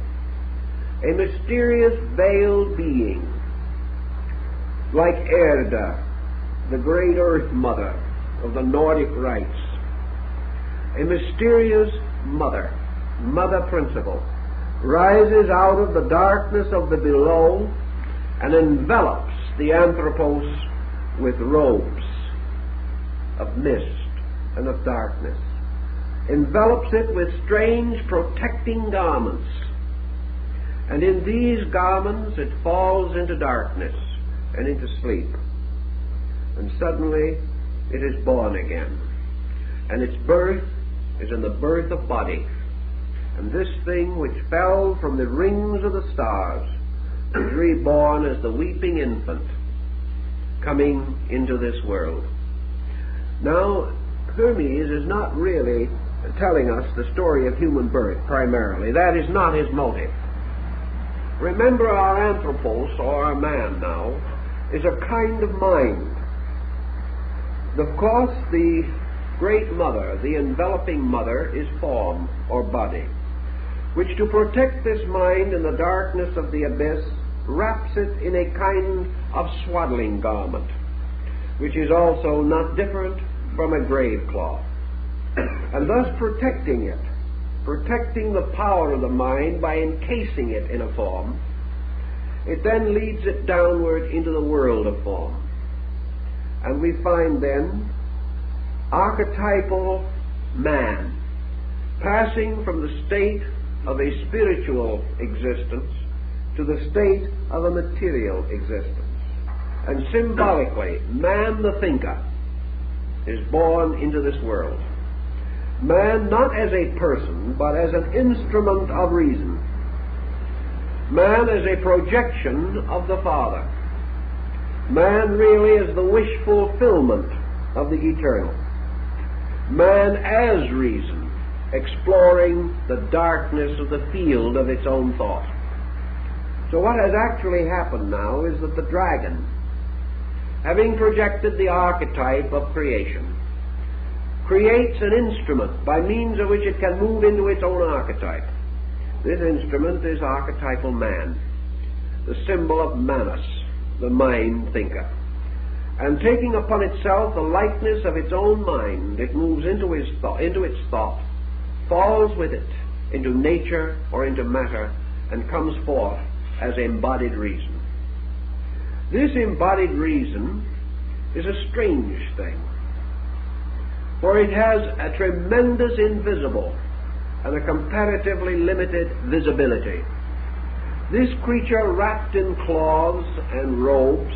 A mysterious veiled being, like Erda, the great earth mother of the Nordic rites, a mysterious mother principle, rises out of the darkness of the below and envelops the anthropos with robes of mist and of darkness, envelops it with strange protecting garments, and in these garments it falls into darkness and into sleep. And suddenly it is born again, and its birth is in the birth of body. And this thing which fell from the rings of the stars is reborn as the weeping infant coming into this world. Now, Hermes is not really telling us the story of human birth primarily. That is not his motive. Remember, our anthropos, or our man now, is a kind of mind. Of course, the great mother, the enveloping mother, is form or body, which to protect this mind in the darkness of the abyss wraps it in a kind of swaddling garment, which is also not different from a grave cloth, and thus protecting it, protecting the power of the mind by encasing it in a form. It then leads it downward into the world of form. And we find then archetypal man passing from the state of a spiritual existence to the state of a material existence. And symbolically, man the thinker is born into this world. Man not as a person, but as an instrument of reason. Man as a projection of the Father. Man really is the wish fulfillment of the eternal. Man as reason, exploring the darkness of the field of its own thought. So what has actually happened now is that the dragon, having projected the archetype of creation, creates an instrument by means of which it can move into its own archetype. This instrument is archetypal man, the symbol of Manus, the mind thinker. And taking upon itself the likeness of its own mind, it moves into its thought, falls with it into nature or into matter, and comes forth as embodied reason. This embodied reason is a strange thing, for it has a tremendous invisible and a comparatively limited visibility. This creature, wrapped in cloths and robes,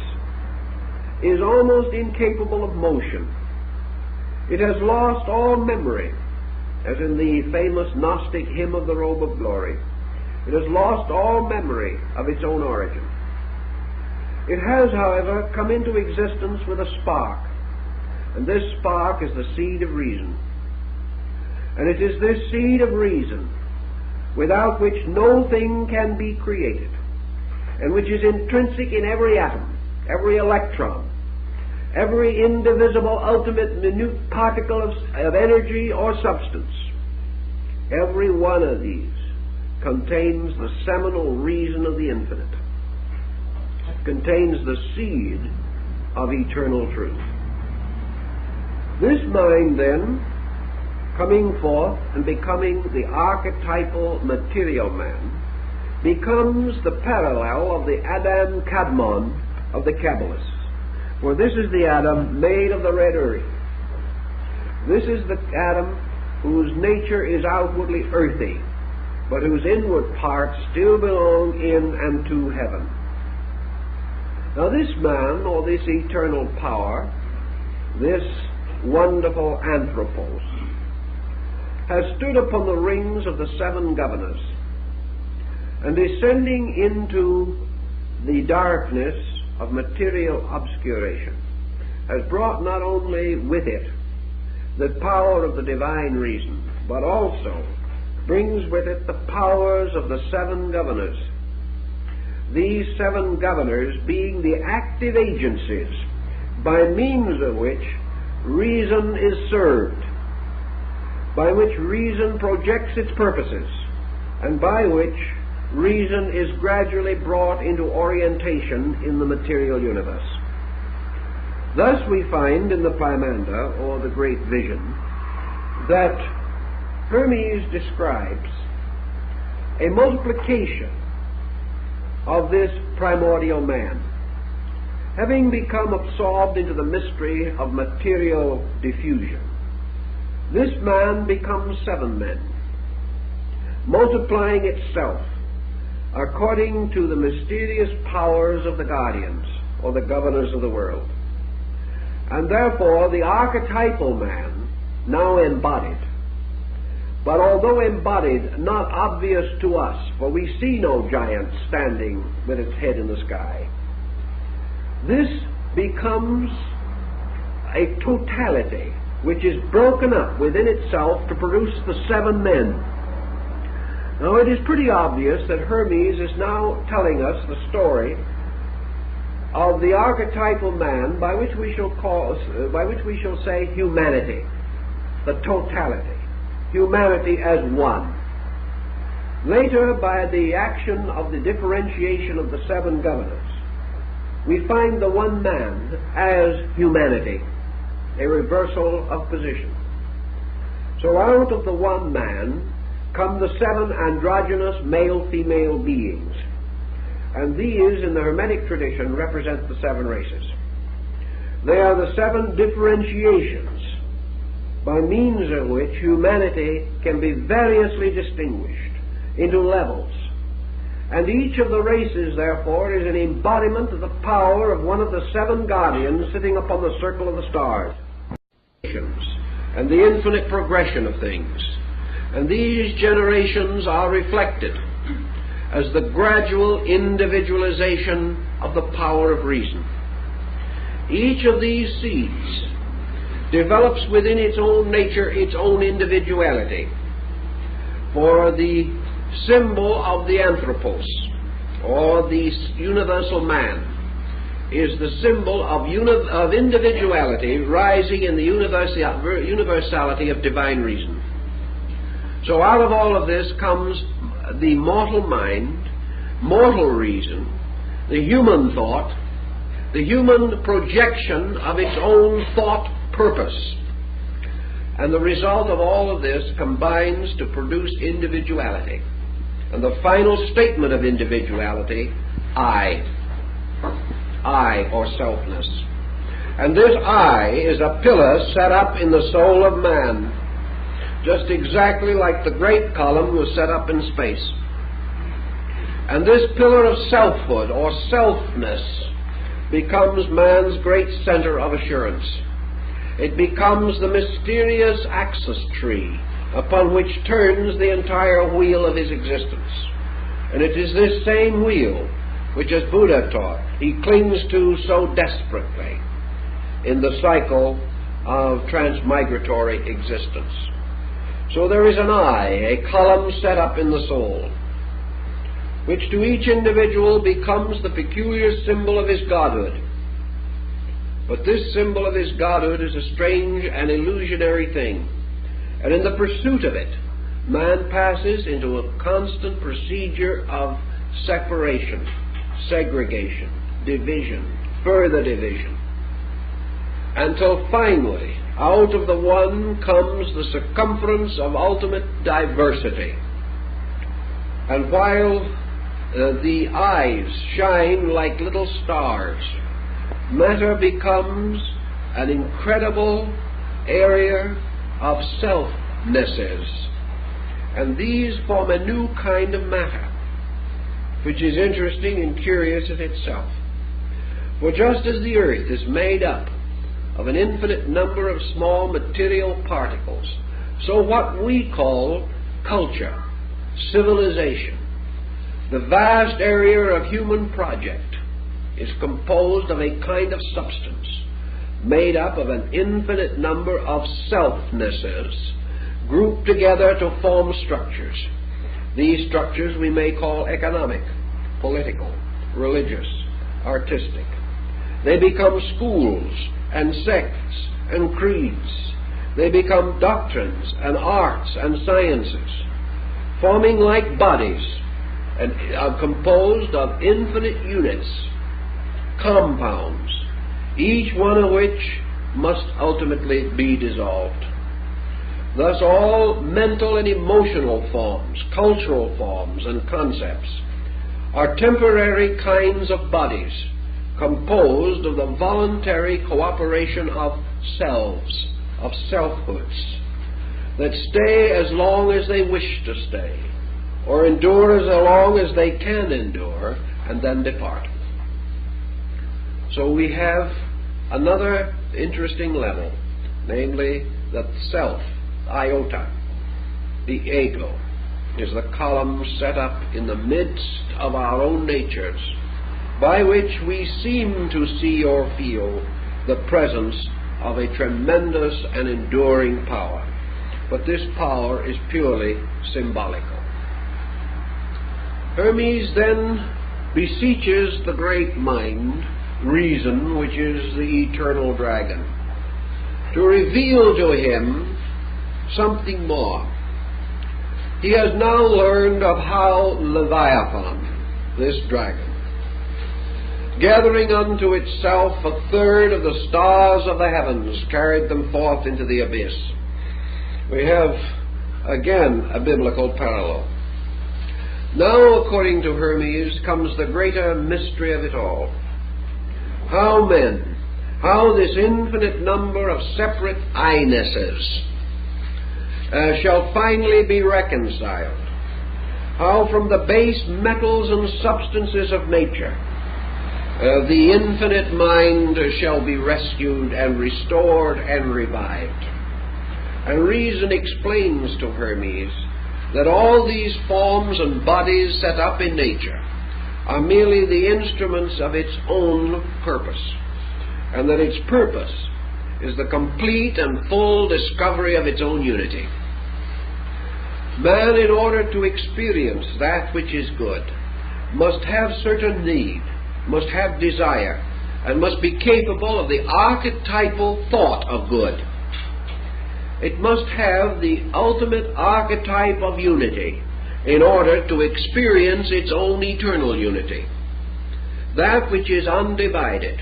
is almost incapable of motion. It has lost all memory, as in the famous Gnostic hymn of the Robe of Glory. It has lost all memory of its own origin. It has, however, come into existence with a spark, and this spark is the seed of reason. And it is this seed of reason without which no thing can be created, and which is intrinsic in every atom, every electron, every indivisible, ultimate, minute particle of energy or substance. Every one of these contains the seminal reason of the infinite. It contains the seed of eternal truth. This mind, then, coming forth and becoming the archetypal material man, becomes the parallel of the Adam Kadmon of the Kabbalists. For this is the Adam made of the red earth. This is the Adam whose nature is outwardly earthy, but whose inward parts still belong in and to heaven. Now this man, or this eternal power, this wonderful anthropos, has stood upon the rings of the seven governors, and descending into the darkness of material obscuration, has brought not only with it the power of the divine reason, but also brings with it the powers of the seven governors. These seven governors being the active agencies by means of which reason is served, by which reason projects its purposes, and by which reason is gradually brought into orientation in the material universe. Thus we find in the Pymander, or the Great Vision, that Hermes describes a multiplication of this primordial man, having become absorbed into the mystery of material diffusion. This man becomes seven men, multiplying itself according to the mysterious powers of the guardians, or the governors of the world. And therefore the archetypal man, now embodied, but although embodied, not obvious to us, for we see no giant standing with its head in the sky, this becomes a totality which is broken up within itself to produce the seven men. Now it is pretty obvious that Hermes is now telling us the story of the archetypal man, by which we shall say humanity, the totality, humanity as one. Later, by the action of the differentiation of the seven governors, we find the one man as humanity, a reversal of position. So out of the one man come the seven androgynous male-female beings, and these in the Hermetic tradition represent the seven races. They are the seven differentiations by means of which humanity can be variously distinguished into levels, and each of the races therefore is an embodiment of the power of one of the seven guardians sitting upon the circle of the stars, and the infinite progression of things. And these generations are reflected as the gradual individualization of the power of reason. Each of these seeds develops within its own nature its own individuality. For the symbol of the anthropos, or the universal man, is the symbol of individuality rising in the universality of divine reason. So out of all of this comes the mortal mind, mortal reason, the human thought, the human projection of its own thought purpose. And the result of all of this combines to produce individuality. And the final statement of individuality, I, or selfness. And this I is a pillar set up in the soul of man, just exactly like the great column was set up in space. And this pillar of selfhood, or selfness, becomes man's great center of assurance. It becomes the mysterious axis tree upon which turns the entire wheel of his existence. And it is this same wheel which, as Buddha taught, he clings to so desperately in the cycle of transmigratory existence. So there is an eye, a column set up in the soul, which to each individual becomes the peculiar symbol of his godhood. But this symbol of his godhood is a strange and illusionary thing, and in the pursuit of it, man passes into a constant procedure of separation, segregation, division, further division, until finally, out of the one comes the circumference of ultimate diversity. And while the eyes shine like little stars, matter becomes an incredible area of selfnesses. And these form a new kind of matter, which is interesting and curious in itself. For just as the earth is made up of an infinite number of small material particles, so what we call culture, civilization, the vast area of human project, is composed of a kind of substance made up of an infinite number of selfnesses grouped together to form structures. These structures we may call economic, political, religious, artistic. They become schools and sects and creeds. They become doctrines and arts and sciences, forming like bodies and are composed of infinite units, compounds, each one of which must ultimately be dissolved. Thus all mental and emotional forms, cultural forms and concepts are temporary kinds of bodies composed of the voluntary cooperation of selves, of selfhoods, that stay as long as they wish to stay, or endure as long as they can endure, and then depart. So we have another interesting level, namely that self, iota, the ego, is the column set up in the midst of our own natures, by which we seem to see or feel the presence of a tremendous and enduring power. But this power is purely symbolical. Hermes then beseeches the great mind, reason, which is the eternal dragon, to reveal to him something more. He has now learned of how Leviathan, this dragon, gathering unto itself a third of the stars of the heavens, carried them forth into the abyss. We have again a biblical parallel. Now, according to Hermes, comes the greater mystery of it all. How this infinite number of separate I-nesses shall finally be reconciled. How from the base metals and substances of nature the infinite mind shall be rescued and restored and revived. And reason explains to Hermes that all these forms and bodies set up in nature are merely the instruments of its own purpose, and that its purpose is the complete and full discovery of its own unity. Man, in order to experience that which is good, must have certain need, must have desire, and must be capable of the archetypal thought of good. It must have the ultimate archetype of unity in order to experience its own eternal unity. That which is undivided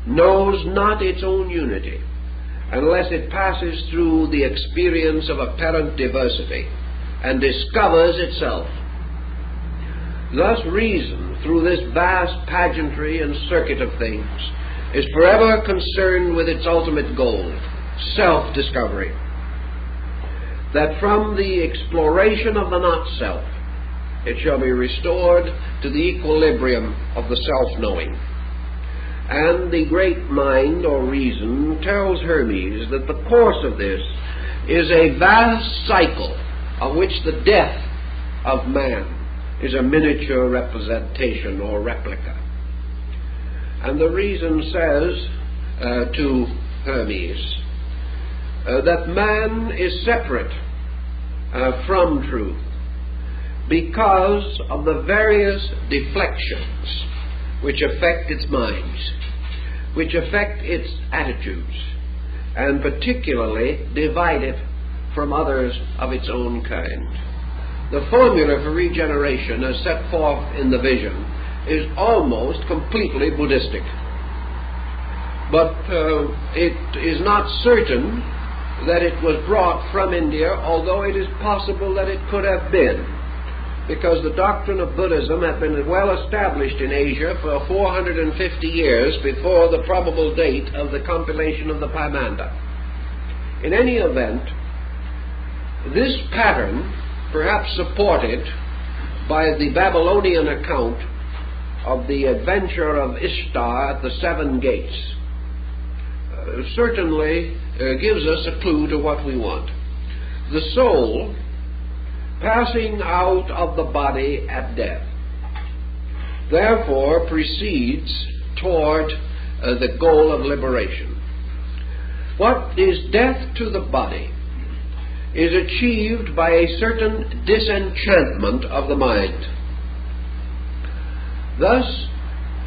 knows not its own unity unless it passes through the experience of apparent diversity and discovers itself. Thus reason, through this vast pageantry and circuit of things, is forever concerned with its ultimate goal, self-discovery. That from the exploration of the not-self, it shall be restored to the equilibrium of the self-knowing. And the great mind or reason tells Hermes that the course of this is a vast cycle of which the death of man is a miniature representation or replica. And the reason says to Hermes that man is separate from truth because of the various deflections which affect its mind, which affect its attitudes, and particularly divide it from others of its own kind. The formula for regeneration as set forth in the vision is almost completely Buddhistic. But it is not certain that it was brought from India, although it is possible that it could have been, because the doctrine of Buddhism had been well established in Asia for 450 years before the probable date of the compilation of the Pymander. In any event, this pattern, perhaps supported by the Babylonian account of the adventure of Ishtar at the seven gates, certainly gives us a clue to what we want. The soul passing out of the body at death, therefore proceeds toward the goal of liberation. What is death to the body is achieved by a certain disenchantment of the mind. Thus,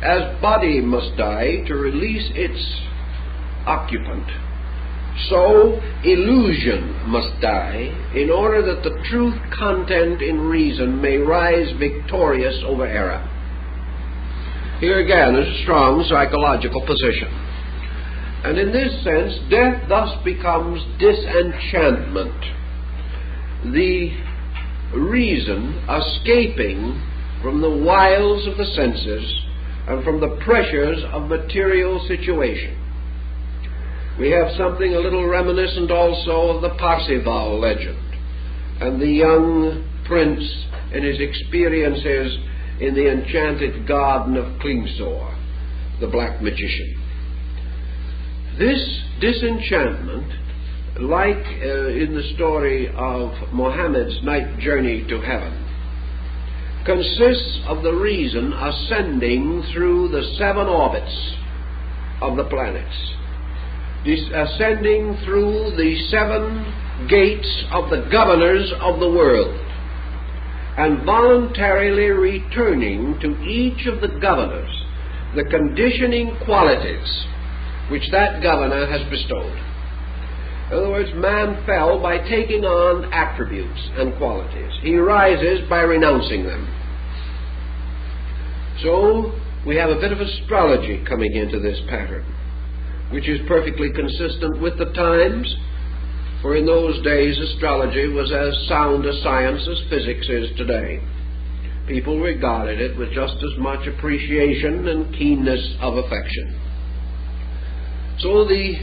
as body must die to release its occupant, so illusion must die in order that the truth content in reason may rise victorious over error. Here again is a strong psychological position. And in this sense, death thus becomes disenchantment, the reason escaping from the wiles of the senses and from the pressures of material situation. We have something a little reminiscent also of the Parzival legend and the young prince and his experiences in the enchanted garden of Klingsor, the black magician. This disenchantment, like in the story of Mohammed's night journey to heaven, consists of the reason ascending through the 7 orbits of the planets, ascending through the 7 gates of the governors of the world, and voluntarily returning to each of the governors the conditioning qualities which that governor has bestowed. In other words, man fell by taking on attributes and qualities. He rises by renouncing them. So we have a bit of astrology coming into this pattern, which is perfectly consistent with the times, for in those days astrology was as sound a science as physics is today. People regarded it with just as much appreciation and keenness of affection. So the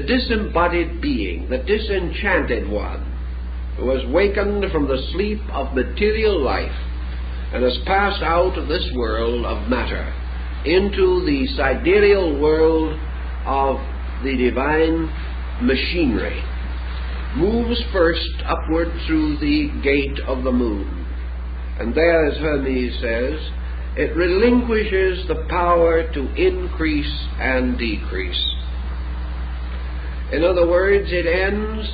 disembodied being, the disenchanted one, who has wakened from the sleep of material life and has passed out of this world of matter into the sidereal world of the divine machinery, moves first upward through the gate of the moon. And there, as Hermes says, it relinquishes the power to increase and decrease. In other words, it ends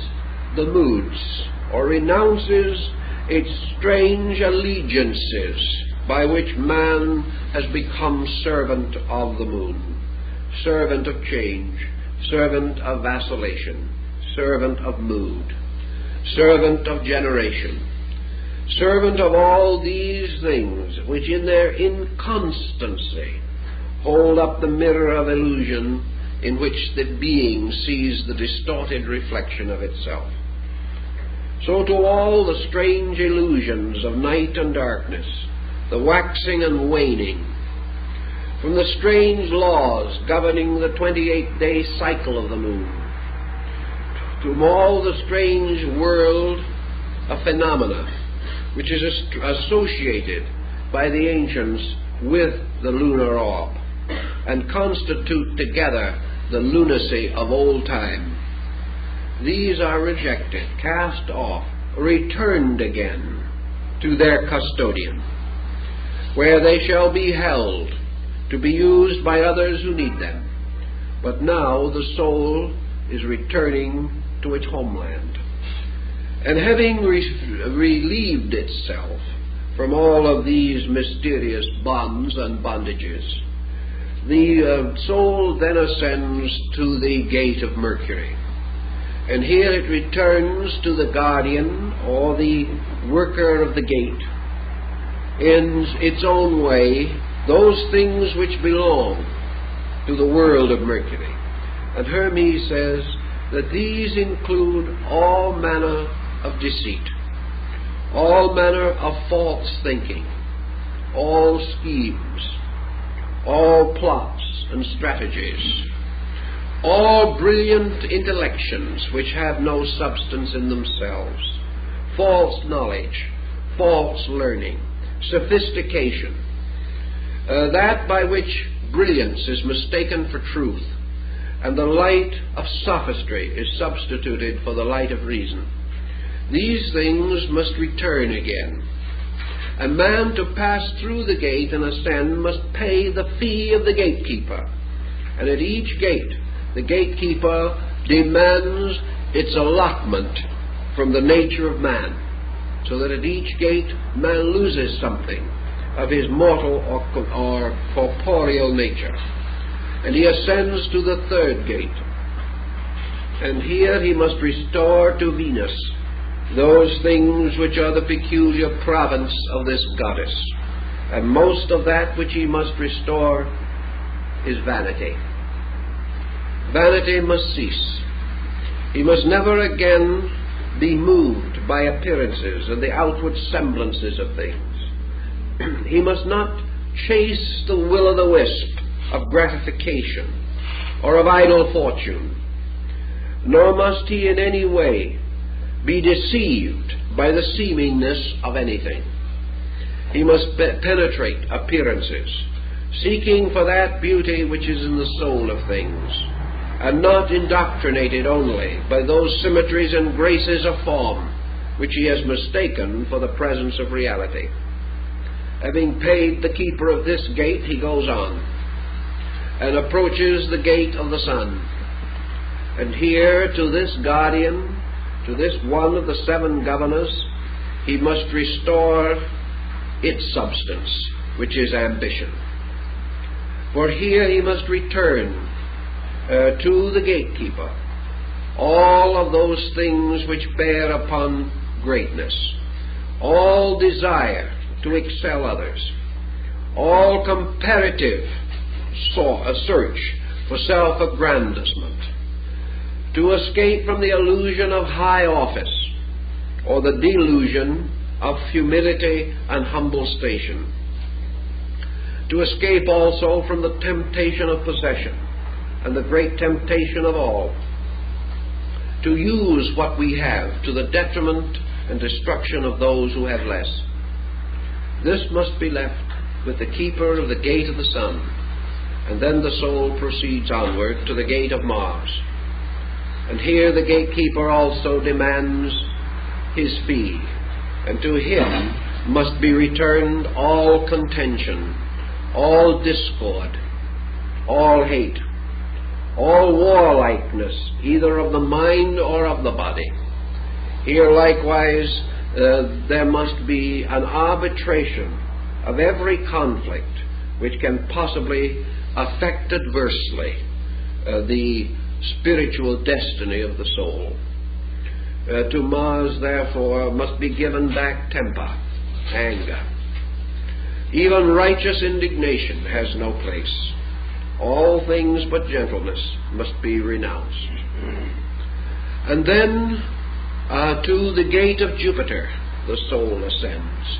the moods, or renounces its strange allegiances by which man has become servant of the moon, servant of change, servant of vacillation, servant of mood, servant of generation, servant of all these things which in their inconstancy hold up the mirror of illusion in which the being sees the distorted reflection of itself. So to all the strange illusions of night and darkness, the waxing and waning, from the strange laws governing the 28-day cycle of the moon, to all the strange world of phenomena which is associated by the ancients with the lunar orb and constitute together the lunacy of old time. These are rejected, cast off, returned again to their custodian, where they shall be held to be used by others who need them. But now the soul is returning to its homeland. And having relieved itself from all of these mysterious bonds and bondages, the soul then ascends to the gate of Mercury. And here it returns to the guardian or the worker of the gate in its own way, those things which belong to the world of Mercury. And Hermes says that these include all manner of deceit, all manner of false thinking, all schemes, all plots and strategies, all brilliant intellections which have no substance in themselves, false knowledge, false learning, sophistication, that by which brilliance is mistaken for truth, and the light of sophistry is substituted for the light of reason. These things must return again. A man, to pass through the gate and ascend, must pay the fee of the gatekeeper. And at each gate, the gatekeeper demands its allotment from the nature of man, so that at each gate man loses something of his mortal or corporeal nature. And he ascends to the third gate. And here he must restore to Venus those things which are the peculiar province of this goddess. And most of that which he must restore is vanity. Vanity must cease. He must never again be moved by appearances and the outward semblances of things. He must not chase the will-o'-the-wisp of gratification or of idle fortune, nor must he in any way be deceived by the seemingness of anything. He must penetrate appearances, seeking for that beauty which is in the soul of things, and not indoctrinated only by those symmetries and graces of form which he has mistaken for the presence of reality. Having paid the keeper of this gate, he goes on and approaches the gate of the sun. And here, to this guardian, to this one of the seven governors, he must restore its substance, which is ambition. For here he must return to the gatekeeper all of those things which bear upon greatness, all desire to excel others, all comparative search for self-aggrandizement, to escape from the illusion of high office or the delusion of humility and humble station, to escape also from the temptation of possession and the great temptation of all, to use what we have to the detriment and destruction of those who have less. This must be left with the keeper of the gate of the sun, and then the soul proceeds onward to the gate of Mars. And here the gatekeeper also demands his fee, and to him must be returned all contention, all discord, all hate, all warlikeness, either of the mind or of the body. Here likewise there must be an arbitration of every conflict which can possibly affect adversely the spiritual destiny of the soul. To Mars, therefore, must be given back temper, anger. Even righteous indignation has no place. All things but gentleness must be renounced. And then to the gate of Jupiter the soul ascends.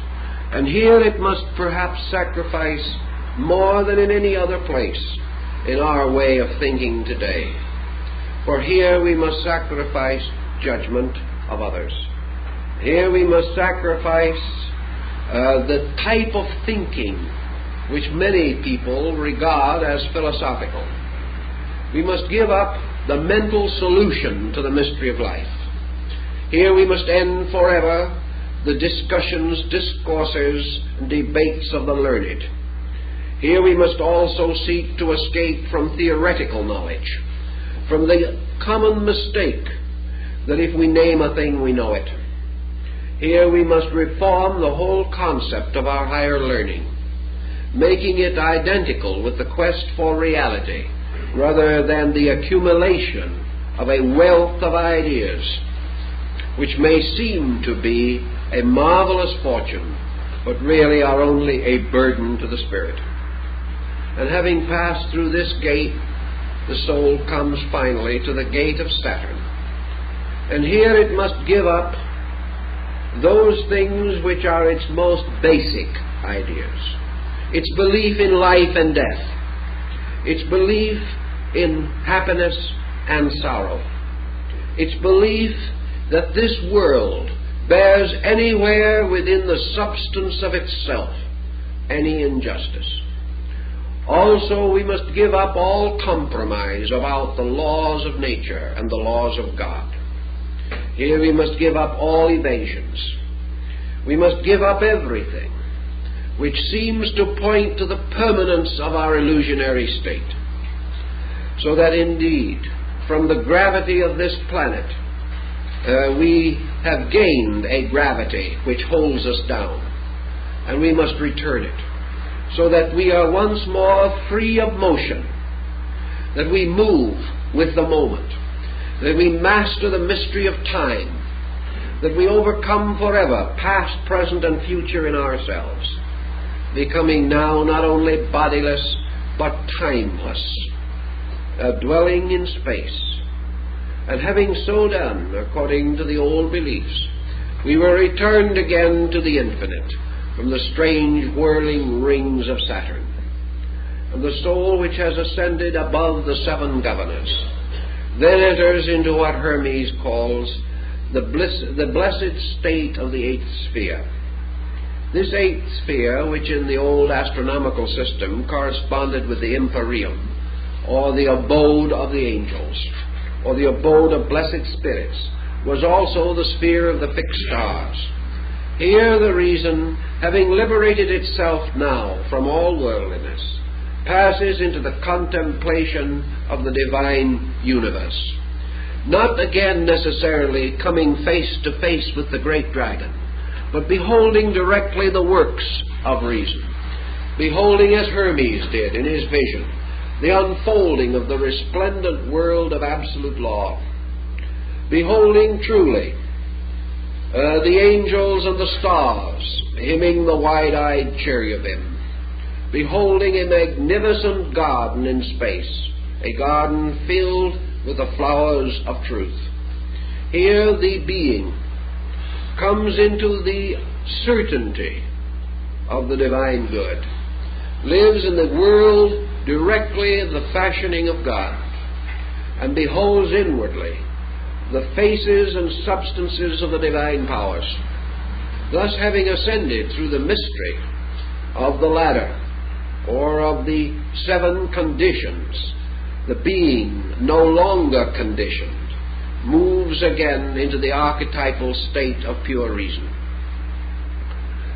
And here it must perhaps sacrifice more than in any other place in our way of thinking today. For here we must sacrifice judgment of others. Here we must sacrifice the type of thinking which many people regard as philosophical. We must give up the mental solution to the mystery of life. Here we must end forever the discussions, discourses, and debates of the learned. Here we must also seek to escape from theoretical knowledge, from the common mistake that if we name a thing, we know it. Here we must reform the whole concept of our higher learning, making it identical with the quest for reality, rather than the accumulation of a wealth of ideas, which may seem to be a marvelous fortune, but really are only a burden to the spirit. And having passed through this gate, the soul comes finally to the gate of Saturn. And here it must give up those things which are its most basic ideas. Its belief in life and death. Its belief in happiness and sorrow. Its belief that this world bears anywhere within the substance of itself any injustice. Also, we must give up all compromise about the laws of nature and the laws of God. Here we must give up all evasions. We must give up everything which seems to point to the permanence of our illusionary state, so that indeed, from the gravity of this planet, we have gained a gravity which holds us down, and we must return it, so that we are once more free of motion, that we move with the moment, that we master the mystery of time, that we overcome forever past, present, and future in ourselves, becoming now not only bodiless but timeless, dwelling in space. And having so done, according to the old beliefs, we were returned again to the infinite, from the strange whirling rings of Saturn. And the soul which has ascended above the seven governors then enters into what Hermes calls the blessed state of the eighth sphere. This eighth sphere, which in the old astronomical system corresponded with the empyrean, or the abode of the angels, or the abode of blessed spirits, was also the sphere of the fixed stars. Here the reason, having liberated itself now from all worldliness, passes into the contemplation of the divine universe, not again necessarily coming face to face with the great dragon, but beholding directly the works of reason, beholding as Hermes did in his vision the unfolding of the resplendent world of absolute law, beholding truly the angels and the stars hymning the wide-eyed cherubim, beholding a magnificent garden in space, a garden filled with the flowers of truth. Here the being comes into the certainty of the divine good, lives in the world directly in the fashioning of God, and beholds inwardly the faces and substances of the divine powers. Thus, having ascended through the mystery of the ladder, or of the seven conditions, the being, no longer conditioned, moves again into the archetypal state of pure reason.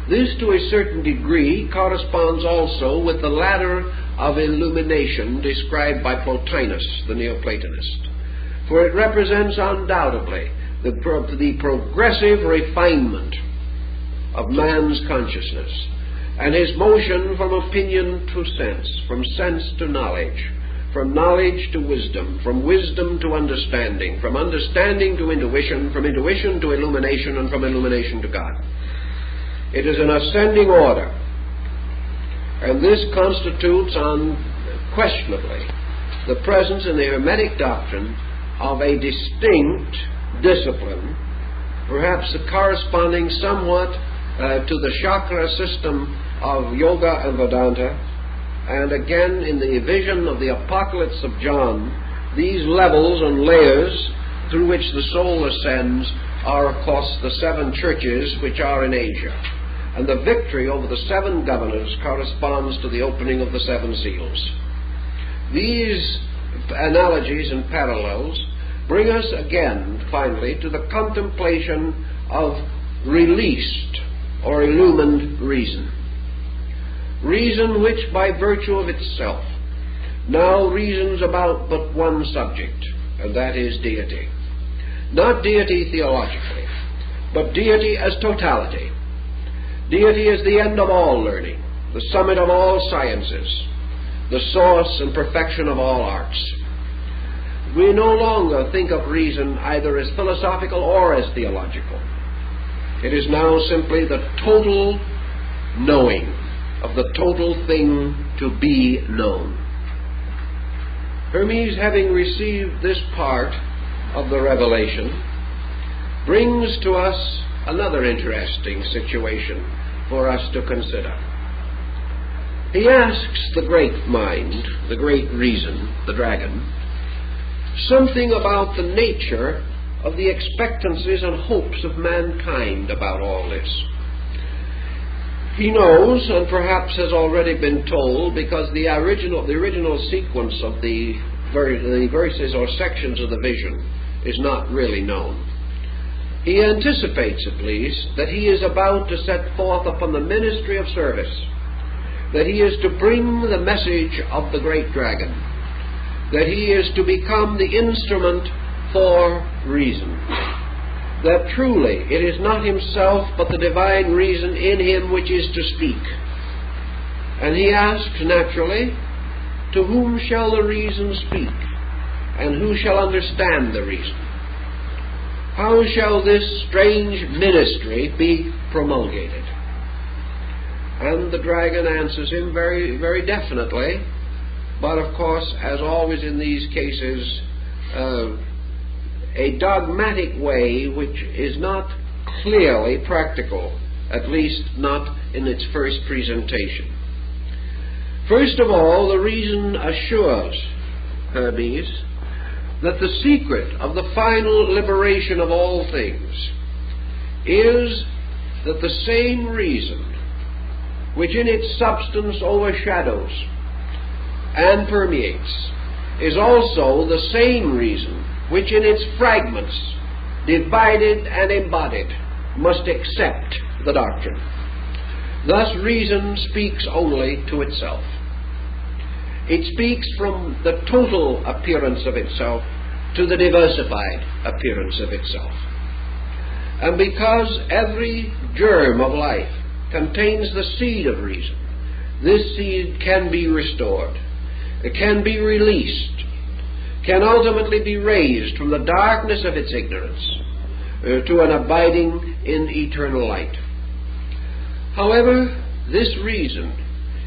This, to a certain degree, corresponds also with the ladder of illumination described by Plotinus, the Neoplatonist, for it represents undoubtedly the progressive refinement of man's consciousness, and his motion from opinion to sense, from sense to knowledge, from knowledge to wisdom, from wisdom to understanding, from understanding to intuition, from intuition to illumination, and from illumination to God. It is an ascending order, and this constitutes unquestionably the presence in the Hermetic doctrine of a distinct discipline, perhaps corresponding somewhat to the chakra system of Yoga and Vedanta, and again in the vision of the Apocalypse of John, these levels and layers through which the soul ascends are, of course, the seven churches which are in Asia. And the victory over the seven governors corresponds to the opening of the seven seals. These analogies and parallels bring us again, finally, to the contemplation of released or illumined reason. reason which by virtue of itself now reasons about but one subject, and that is deity. Not deity theologically, but deity as totality. Deity is the end of all learning, the summit of all sciences, the source and perfection of all arts. We no longer think of reason either as philosophical or as theological. It is now simply the total knowing of the total thing to be known. Hermes, having received this part of the revelation, brings to us another interesting situation for us to consider. He asks the great mind, the great reason, the dragon, something about the nature of the expectancies and hopes of mankind about all this. He knows, and perhaps has already been told, because the original sequence of the verses or sections of the vision is not really known. He anticipates, at least, that he is about to set forth upon the ministry of service, that he is to bring the message of the great dragon, that he is to become the instrument for reason, that truly it is not himself but the divine reason in him which is to speak. And he asks, naturally, to whom shall the reason speak, and who shall understand the reason? How shall this strange ministry be promulgated? And the dragon answers him very, very definitely, but of course, as always in these cases, a dogmatic way which is not clearly practical, at least not in its first presentation. First of all, the reason assures Hermes that the secret of the final liberation of all things is that the same reason which in its substance overshadows and permeates is also the same reason which in its fragments, divided and embodied, must accept the doctrine. Thus reason speaks only to itself. It speaks from the total appearance of itself to the diversified appearance of itself. And because every germ of life contains the seed of reason, this seed can be restored, it can be released, can ultimately be raised from the darkness of its ignorance to an abiding in eternal light. However, this reason,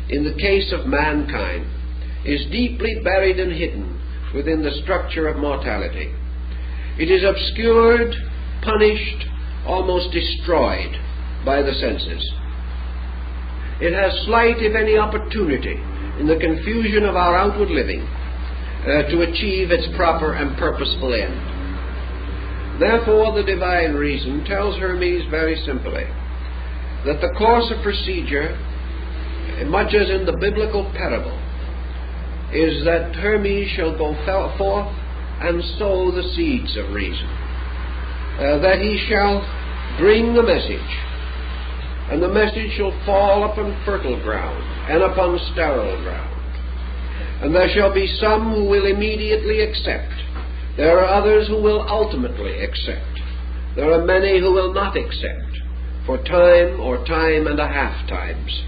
in the case of mankind, is deeply buried and hidden within the structure of mortality. It is obscured, punished, almost destroyed by the senses. It has slight, if any, opportunity in the confusion of our outward living to achieve its proper and purposeful end. Therefore, the divine reason tells Hermes very simply that the course of procedure, much as in the biblical parable, is that Hermes shall go forth and sow the seeds of reason, that he shall bring the message, and the message shall fall upon fertile ground and upon sterile ground. And there shall be some who will immediately accept. There are others who will ultimately accept. There are many who will not accept, for time or time and a half times.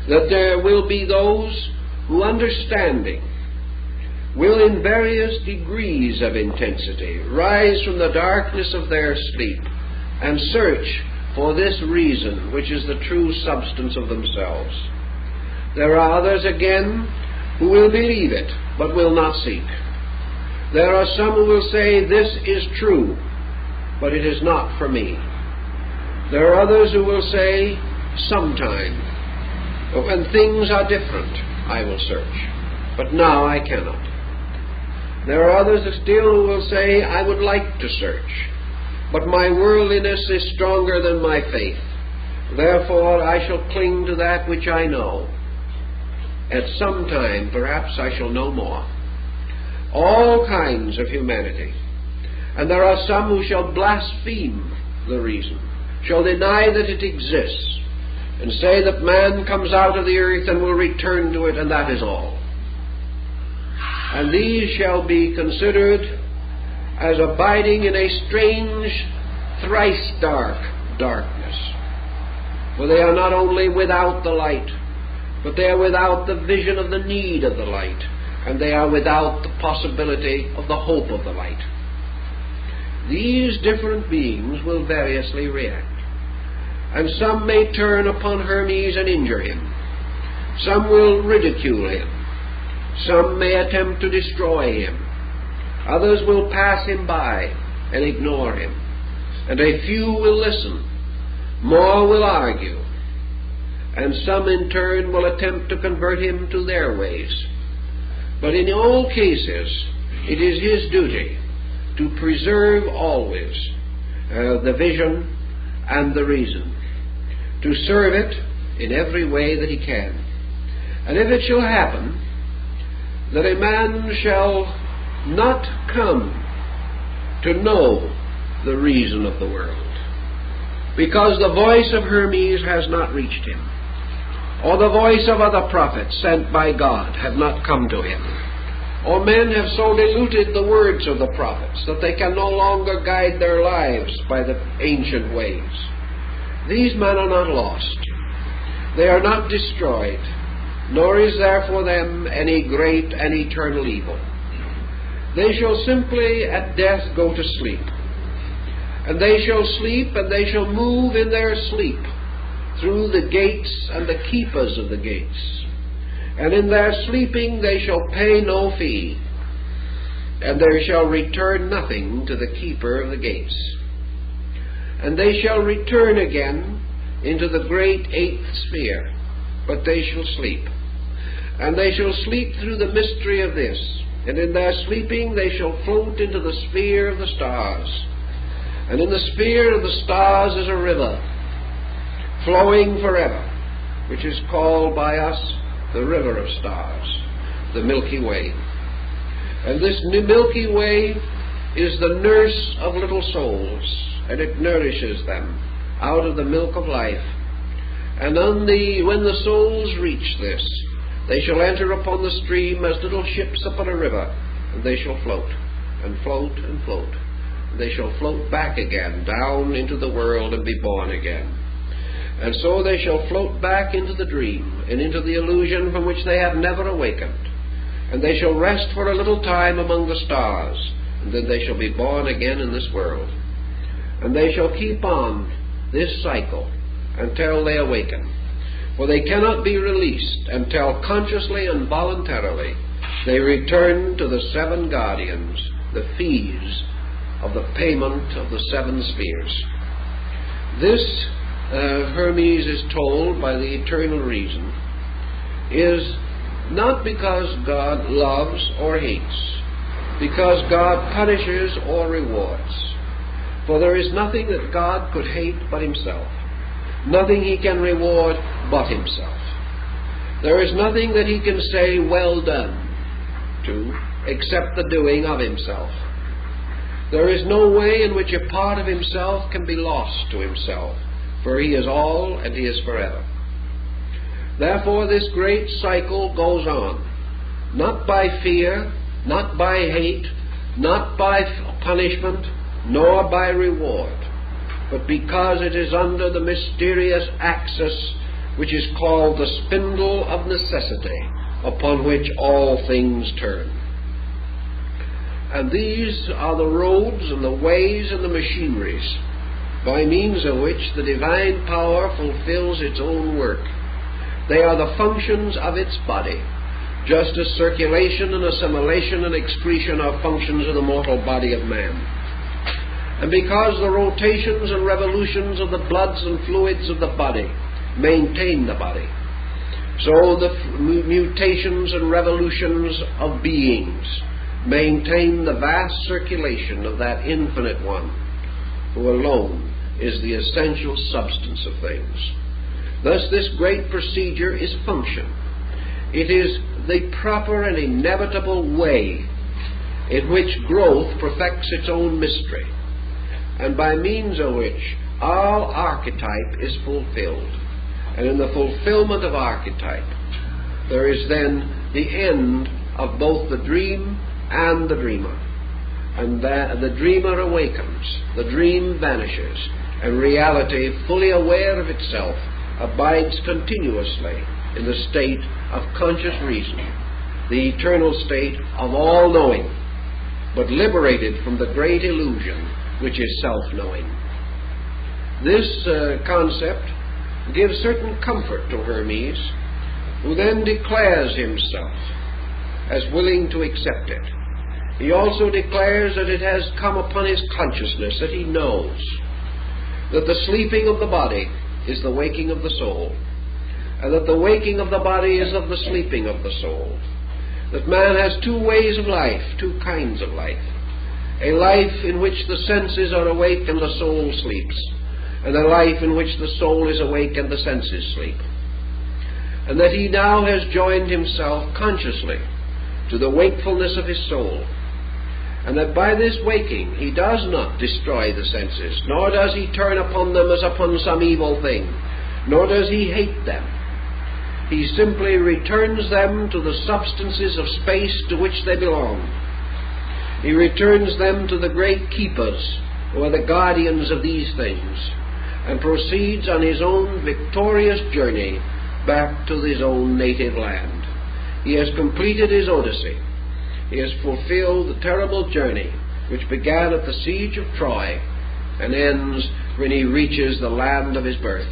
That there will be those who, understanding, will in various degrees of intensity rise from the darkness of their sleep and search for this reason which is the true substance of themselves. There are others again who will believe it but will not seek. There are some who will say, this is true, but it is not for me. There are others who will say, sometime, when things are different, I will search, but now I cannot. There are others still who will say, I would like to search, but my worldliness is stronger than my faith. Therefore I shall cling to that which I know. At some time, perhaps, I shall know more. All kinds of humanity. And there are some who shall blaspheme the reason, shall deny that it exists, and say that man comes out of the earth and will return to it, and that is all. And these shall be considered as abiding in a strange, thrice dark darkness. For they are not only without the light, but they are without the vision of the need of the light, and they are without the possibility of the hope of the light. These different beings will variously react, and some may turn upon Hermes and injure him. Some will ridicule him. Some may attempt to destroy him. Others will pass him by and ignore him. And a few will listen. More will argue. And some in turn will attempt to convert him to their ways. But in all cases, it is his duty to preserve always the vision and the reason, to serve it in every way that he can. And if it shall happen that a man shall not come to know the reason of the world, because the voice of Hermes has not reached him, or the voice of other prophets sent by God have not come to him, or men have so diluted the words of the prophets that they can no longer guide their lives by the ancient ways, these men are not lost. They are not destroyed, nor is there for them any great and eternal evil. They shall simply at death go to sleep. And they shall sleep, and they shall move in their sleep through the gates and the keepers of the gates. And in their sleeping they shall pay no fee, and they shall return nothing to the keeper of the gates. And they shall return again into the great eighth sphere, but they shall sleep. And they shall sleep through the mystery of this, and in their sleeping they shall float into the sphere of the stars. And in the sphere of the stars is a river, flowing forever, which is called by us the river of stars, the Milky Way. And this Milky Way is the nurse of little souls, and it nourishes them out of the milk of life. And when the souls reach this, they shall enter upon the stream as little ships upon a river, and they shall float, and float, and float. And they shall float back again, down into the world, and be born again. And so they shall float back into the dream, and into the illusion from which they have never awakened. And they shall rest for a little time among the stars, and then they shall be born again in this world. And they shall keep on this cycle until they awaken. For they cannot be released until consciously and voluntarily they return to the seven guardians, the fees of the payment of the seven spheres. This, Hermes is told by the eternal reason, is not because God loves or hates, because God punishes or rewards. For there is nothing that God could hate but himself, nothing he can reward but himself. There is nothing that he can say, well done, to, except the doing of himself. There is no way in which a part of himself can be lost to himself, for he is all and he is forever. Therefore this great cycle goes on, not by fear, not by hate, not by punishment, nor by reward, but because it is under the mysterious axis which is called the spindle of necessity, upon which all things turn. And these are the roads and the ways and the machineries by means of which the divine power fulfills its own work. They are the functions of its body, just as circulation and assimilation and excretion are functions of the mortal body of man. And because the rotations and revolutions of the bloods and fluids of the body maintain the body, so the mutations and revolutions of beings maintain the vast circulation of that infinite one, who alone is the essential substance of things. Thus this great procedure is function. It is the proper and inevitable way in which growth perfects its own mystery, and by means of which all archetype is fulfilled. and in the fulfillment of archetype, there is then the end of both the dream and the dreamer. And that the dreamer awakens, the dream vanishes, and reality, fully aware of itself, abides continuously in the state of conscious reason, the eternal state of all-knowing, but liberated from the great illusion which is self-knowing. This concept gives certain comfort to Hermes, who then declares himself as willing to accept it. He also declares that it has come upon his consciousness, that he knows that the sleeping of the body is the waking of the soul, and that the waking of the body is of the sleeping of the soul. That man has two ways of life, two kinds of life. A life in which the senses are awake and the soul sleeps, and a life in which the soul is awake and the senses sleep. And that he now has joined himself consciously to the wakefulness of his soul, and that by this waking he does not destroy the senses, nor does he turn upon them as upon some evil thing, nor does he hate them. He simply returns them to the substances of space to which they belong. He returns them to the great keepers, who are the guardians of these things, and proceeds on his own victorious journey back to his own native land. He has completed his Odyssey. He has fulfilled the terrible journey which began at the siege of Troy and ends when he reaches the land of his birth.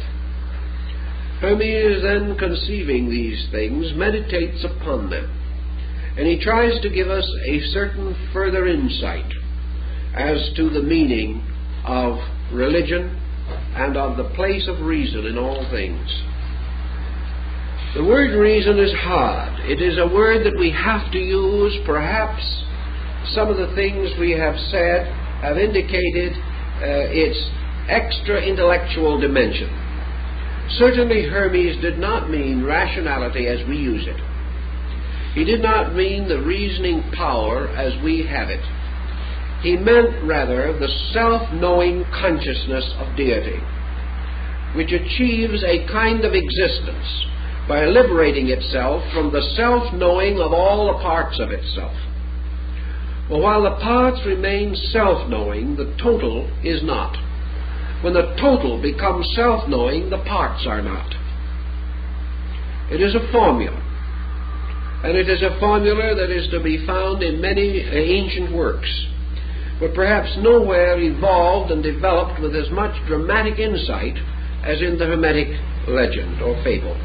Hermes, then, conceiving these things, meditates upon them, and he tries to give us a certain further insight as to the meaning of religion and of the place of reason in all things. The word reason is hard. It is a word that we have to use. Perhaps some of the things we have said have indicated its extra-intellectual dimension. Certainly Hermes did not mean rationality as we use it. He did not mean the reasoning power as we have it. He meant rather the self-knowing consciousness of deity, which achieves a kind of existence by liberating itself from the self-knowing of all the parts of itself. Well, while the parts remain self-knowing, the total is not. When the total becomes self-knowing, the parts are not. It is a formula, and it is a formula that is to be found in many ancient works, but perhaps nowhere evolved and developed with as much dramatic insight as in the Hermetic legend or fable.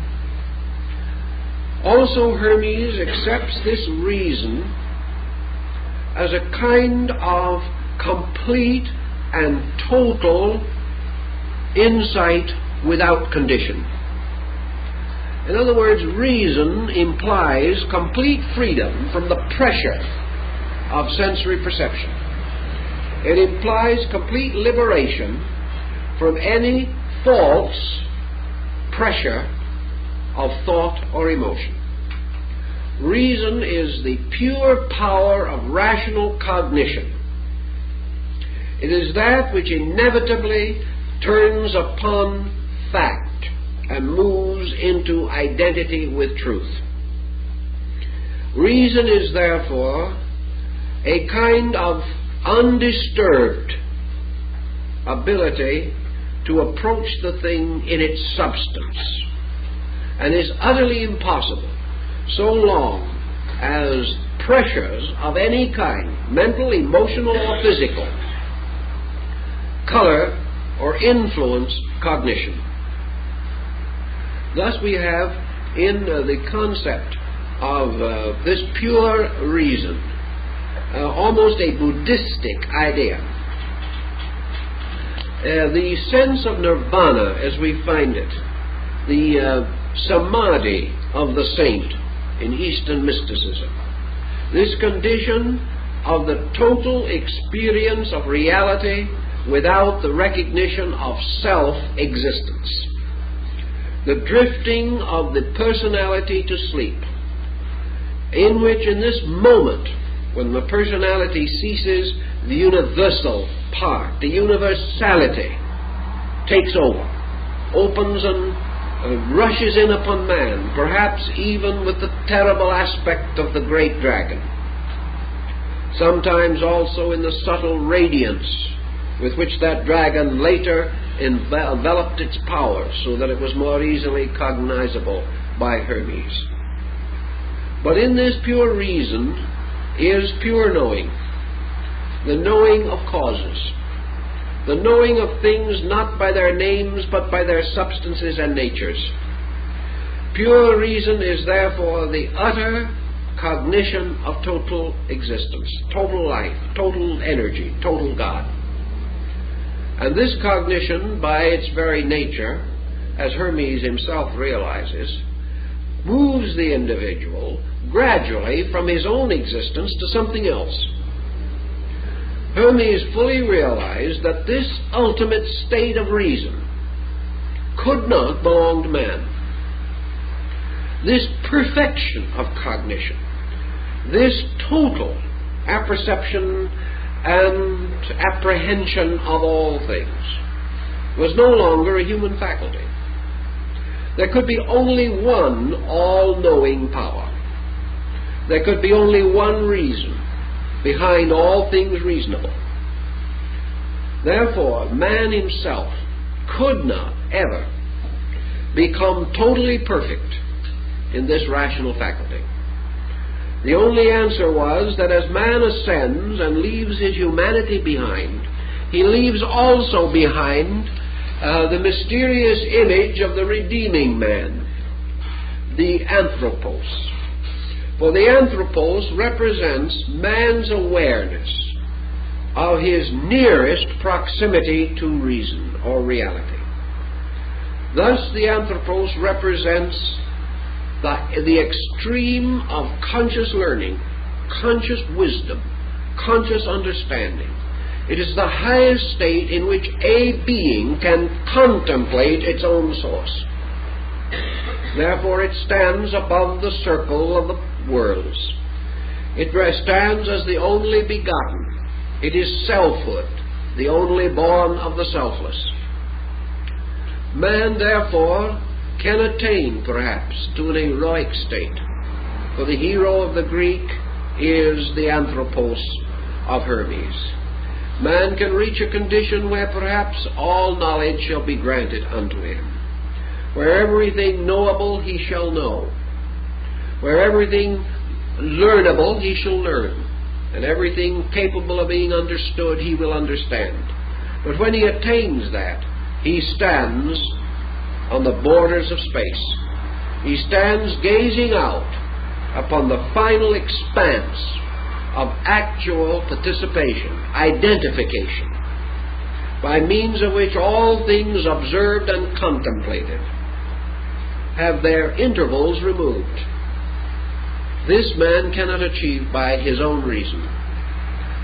Also, Hermes accepts this reason as a kind of complete and total insight without condition. In other words, reason implies complete freedom from the pressure of sensory perception. It implies complete liberation from any false pressure of thought or emotion. Reason is the pure power of rational cognition. It is that which inevitably turns upon fact and moves into identity with truth. Reason is therefore a kind of undisturbed ability to approach the thing in its substance, and is utterly impossible so long as pressures of any kind, mental, emotional, or physical, color or influence cognition. Thus we have in the concept of this pure reason almost a Buddhistic idea. The sense of nirvana as we find it, the samadhi of the saint in Eastern mysticism, this condition of the total experience of reality without the recognition of self-existence, the drifting of the personality to sleep, in which in this moment, when the personality ceases, the universal part, the universality, takes over, opens and rushes in upon man, perhaps even with the terrible aspect of the great dragon. Sometimes also in the subtle radiance with which that dragon later enveloped its power so that it was more easily cognizable by Hermes. But in this pure reason is pure knowing, the knowing of causes, the knowing of things not by their names but by their substances and natures. Pure reason is therefore the utter cognition of total existence, total life, total energy, total God. And this cognition, by its very nature, as Hermes himself realizes, moves the individual gradually from his own existence to something else. Hermes fully realized that this ultimate state of reason could not belong to man. This perfection of cognition, this total apperception and apprehension of all things, was no longer a human faculty. There could be only one all-knowing power. There could be only one reason behind all things reasonable. Therefore, man himself could not ever become totally perfect in this rational faculty. The only answer was that as man ascends and leaves his humanity behind, he leaves also behind the mysterious image of the redeeming man, the anthropos. For the anthropos represents man's awareness of his nearest proximity to reason or reality. Thus the anthropos represents the extreme of conscious learning, conscious wisdom, conscious understanding. It is the highest state in which a being can contemplate its own source. Therefore it stands above the circle of the worlds. It stands as the only begotten. It is selfhood, the only born of the selfless. Man, therefore, can attain, perhaps, to an heroic state, for the hero of the Greek is the anthropos of Hermes. Man can reach a condition where perhaps all knowledge shall be granted unto him, where everything knowable he shall know, where everything learnable he shall learn, and everything capable of being understood he will understand. But when he attains that, he stands on the borders of space. He stands gazing out upon the final expanse of actual participation, identification, by means of which all things observed and contemplated have their intervals removed. This man cannot achieve by his own reason.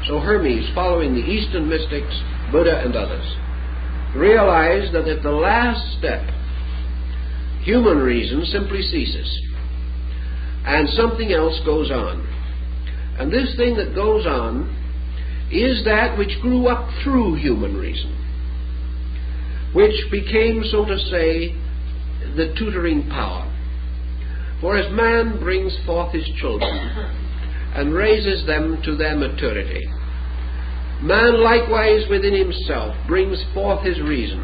So Hermes, following the Eastern mystics, Buddha and others, realized that at the last step, human reason simply ceases, and something else goes on. And this thing that goes on is that which grew up through human reason, which became, so to say, the tutoring power. For as man brings forth his children and raises them to their maturity, man likewise within himself brings forth his reason,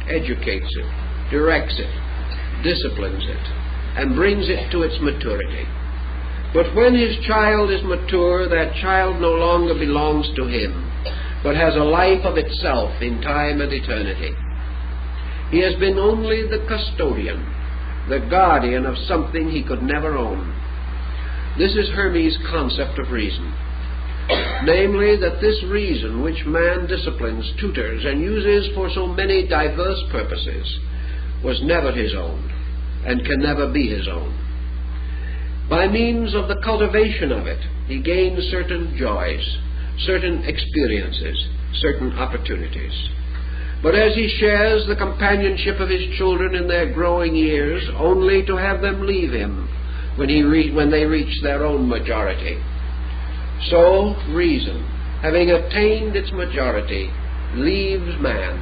educates it, directs it, disciplines it, and brings it to its maturity. But when his child is mature, that child no longer belongs to him, but has a life of itself in time and eternity. He has been only the custodian, the guardian of something he could never own. This is Hermes' concept of reason. Namely, that this reason which man disciplines, tutors, and uses for so many diverse purposes was never his own, and can never be his own. By means of the cultivation of it, he gains certain joys, certain experiences, certain opportunities. But as he shares the companionship of his children in their growing years, only to have them leave him when they reach their own majority, so reason, having attained its majority, leaves man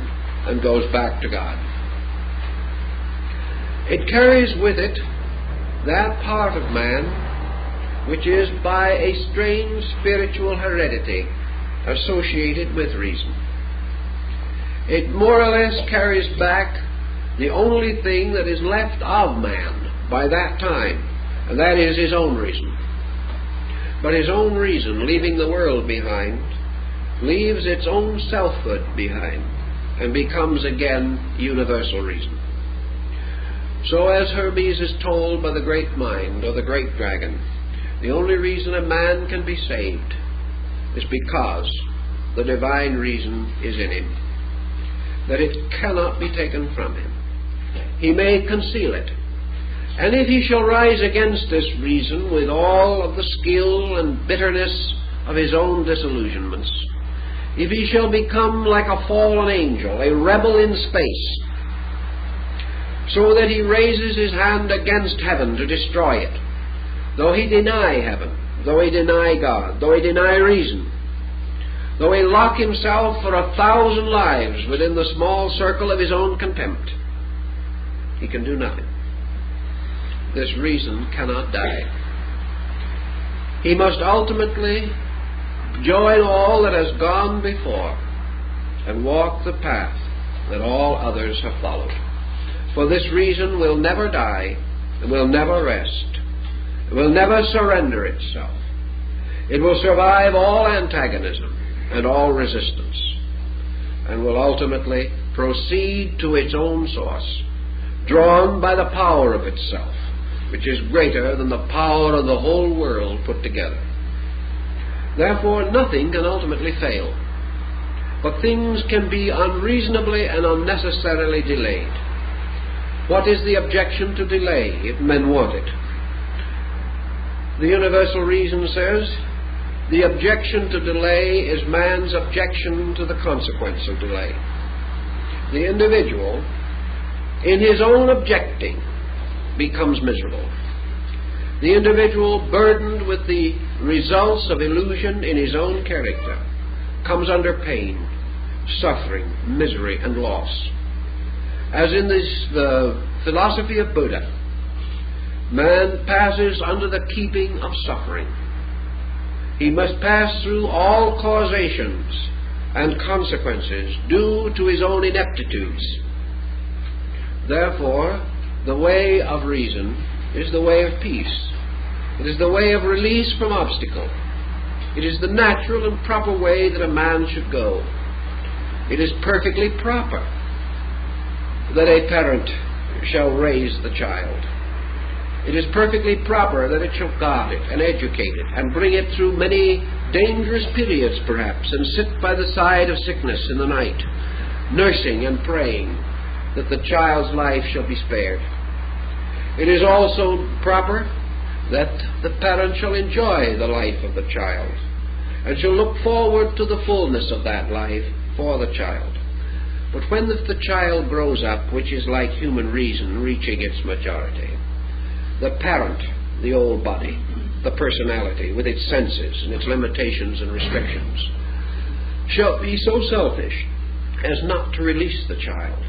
and goes back to God. It carries with it that part of man which is by a strange spiritual heredity associated with reason. It more or less carries back the only thing that is left of man by that time, and that is his own reason. But his own reason, leaving the world behind, leaves its own selfhood behind and becomes again universal reason. So as Hermes is told by the great mind or the great dragon, the only reason a man can be saved is because the divine reason is in him, that it cannot be taken from him. He may conceal it, and if he shall rise against this reason with all of the skill and bitterness of his own disillusionments, if he shall become like a fallen angel, a rebel in space, so that he raises his hand against heaven to destroy it, though he deny heaven, though he deny God, though he deny reason, though he lock himself for 1,000 lives within the small circle of his own contempt, he can do nothing. This reason cannot die. He must ultimately join all that has gone before and walk the path that all others have followed. For this reason will never die, it will never rest, it will never surrender itself. It will survive all antagonism and all resistance, and will ultimately proceed to its own source, drawn by the power of itself, which is greater than the power of the whole world put together. Therefore, nothing can ultimately fail, but things can be unreasonably and unnecessarily delayed. What is the objection to delay if men want it? The universal reason says the objection to delay is man's objection to the consequence of delay. The individual, in his own objecting, becomes miserable. The individual, burdened with the results of illusion in his own character, comes under pain, suffering, misery, and loss. As in the philosophy of Buddha, man passes under the keeping of suffering. He must pass through all causations and consequences due to his own ineptitudes. Therefore, the way of reason is the way of peace. It is the way of release from obstacle. It is the natural and proper way that a man should go. It is perfectly proper that a parent shall raise the child. It is perfectly proper that it shall guard it and educate it and bring it through many dangerous periods perhaps, and sit by the side of sickness in the night, nursing and praying that the child's life shall be spared. It is also proper that the parent shall enjoy the life of the child and shall look forward to the fullness of that life for the child. But when the child grows up, which is like human reason reaching its majority, the parent, the old body, the personality with its senses and its limitations and restrictions, shall be so selfish as not to release the child,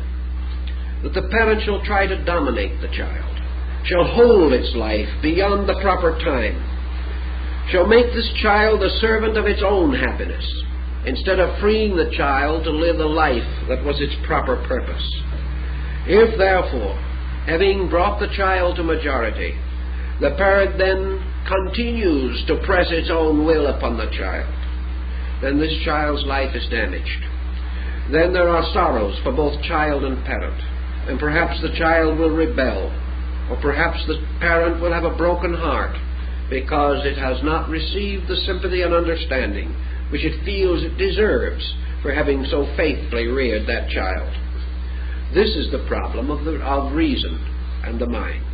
that the parent shall try to dominate the child, shall hold its life beyond the proper time, shall make this child the servant of its own happiness, instead of freeing the child to live the life that was its proper purpose. If, therefore, having brought the child to majority, the parent then continues to press its own will upon the child, then this child's life is damaged. Then there are sorrows for both child and parent, and perhaps the child will rebel, or perhaps the parent will have a broken heart because it has not received the sympathy and understanding which it feels it deserves for having so faithfully reared that child. This is the problem of reason and the mind.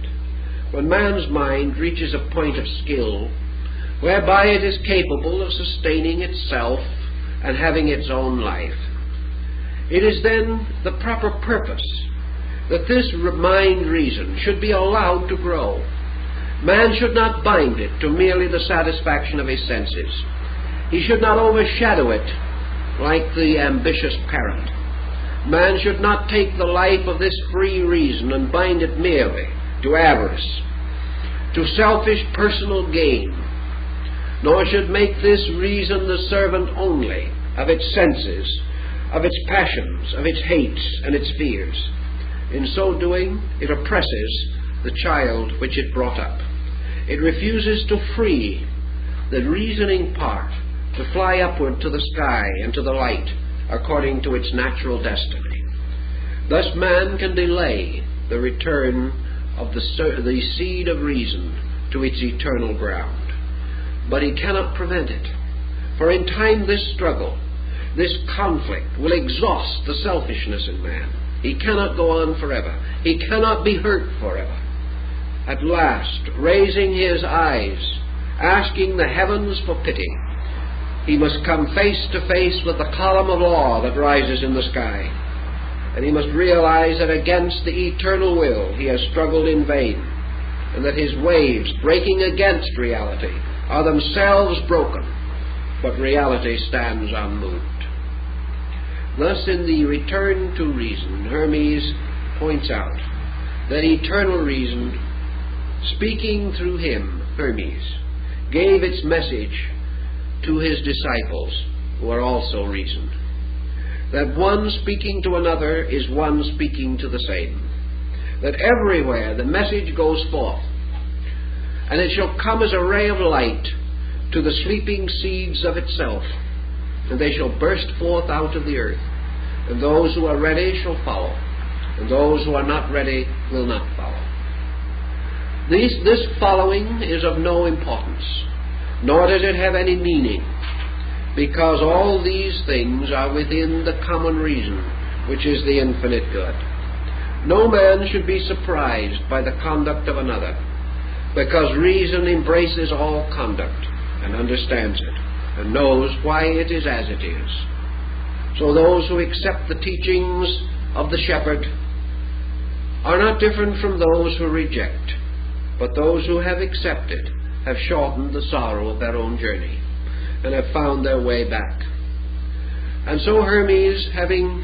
When man's mind reaches a point of skill whereby it is capable of sustaining itself and having its own life, it is then the proper purpose that this mind reason should be allowed to grow. Man should not bind it to merely the satisfaction of his senses. He should not overshadow it like the ambitious parent, Man should not take the life of this free reason and bind it merely to avarice, to selfish personal gain, nor should make this reason the servant only of its senses, of its passions, of its hates and its fears. In so doing, it oppresses the child which it brought up. It refuses to free the reasoning part to fly upward to the sky and to the light according to its natural destiny. Thus man can delay the return of the seed of reason to its eternal ground. But he cannot prevent it. For in time this struggle, this conflict will exhaust the selfishness in man. He cannot go on forever. He cannot be hurt forever. At last, raising his eyes, asking the heavens for pity, he must come face to face with the column of law that rises in the sky. And he must realize that against the eternal will he has struggled in vain, and that his waves breaking against reality are themselves broken, but reality stands unmoved. Thus, in the Return to Reason, Hermes points out that eternal reason, speaking through him, Hermes, gave its message to his disciples, who are also reason. That one speaking to another is one speaking to the same. That everywhere the message goes forth, and it shall come as a ray of light to the sleeping seeds of itself, and they shall burst forth out of the earth, and those who are ready shall follow, and those who are not ready will not follow. This following is of no importance, nor does it have any meaning, because all these things are within the common reason, which is the infinite good. No man should be surprised by the conduct of another, because reason embraces all conduct and understands it, and knows why it is as it is. So those who accept the teachings of the shepherd are not different from those who reject, but those who have accepted have shortened the sorrow of their own journey and have found their way back. And so Hermes, having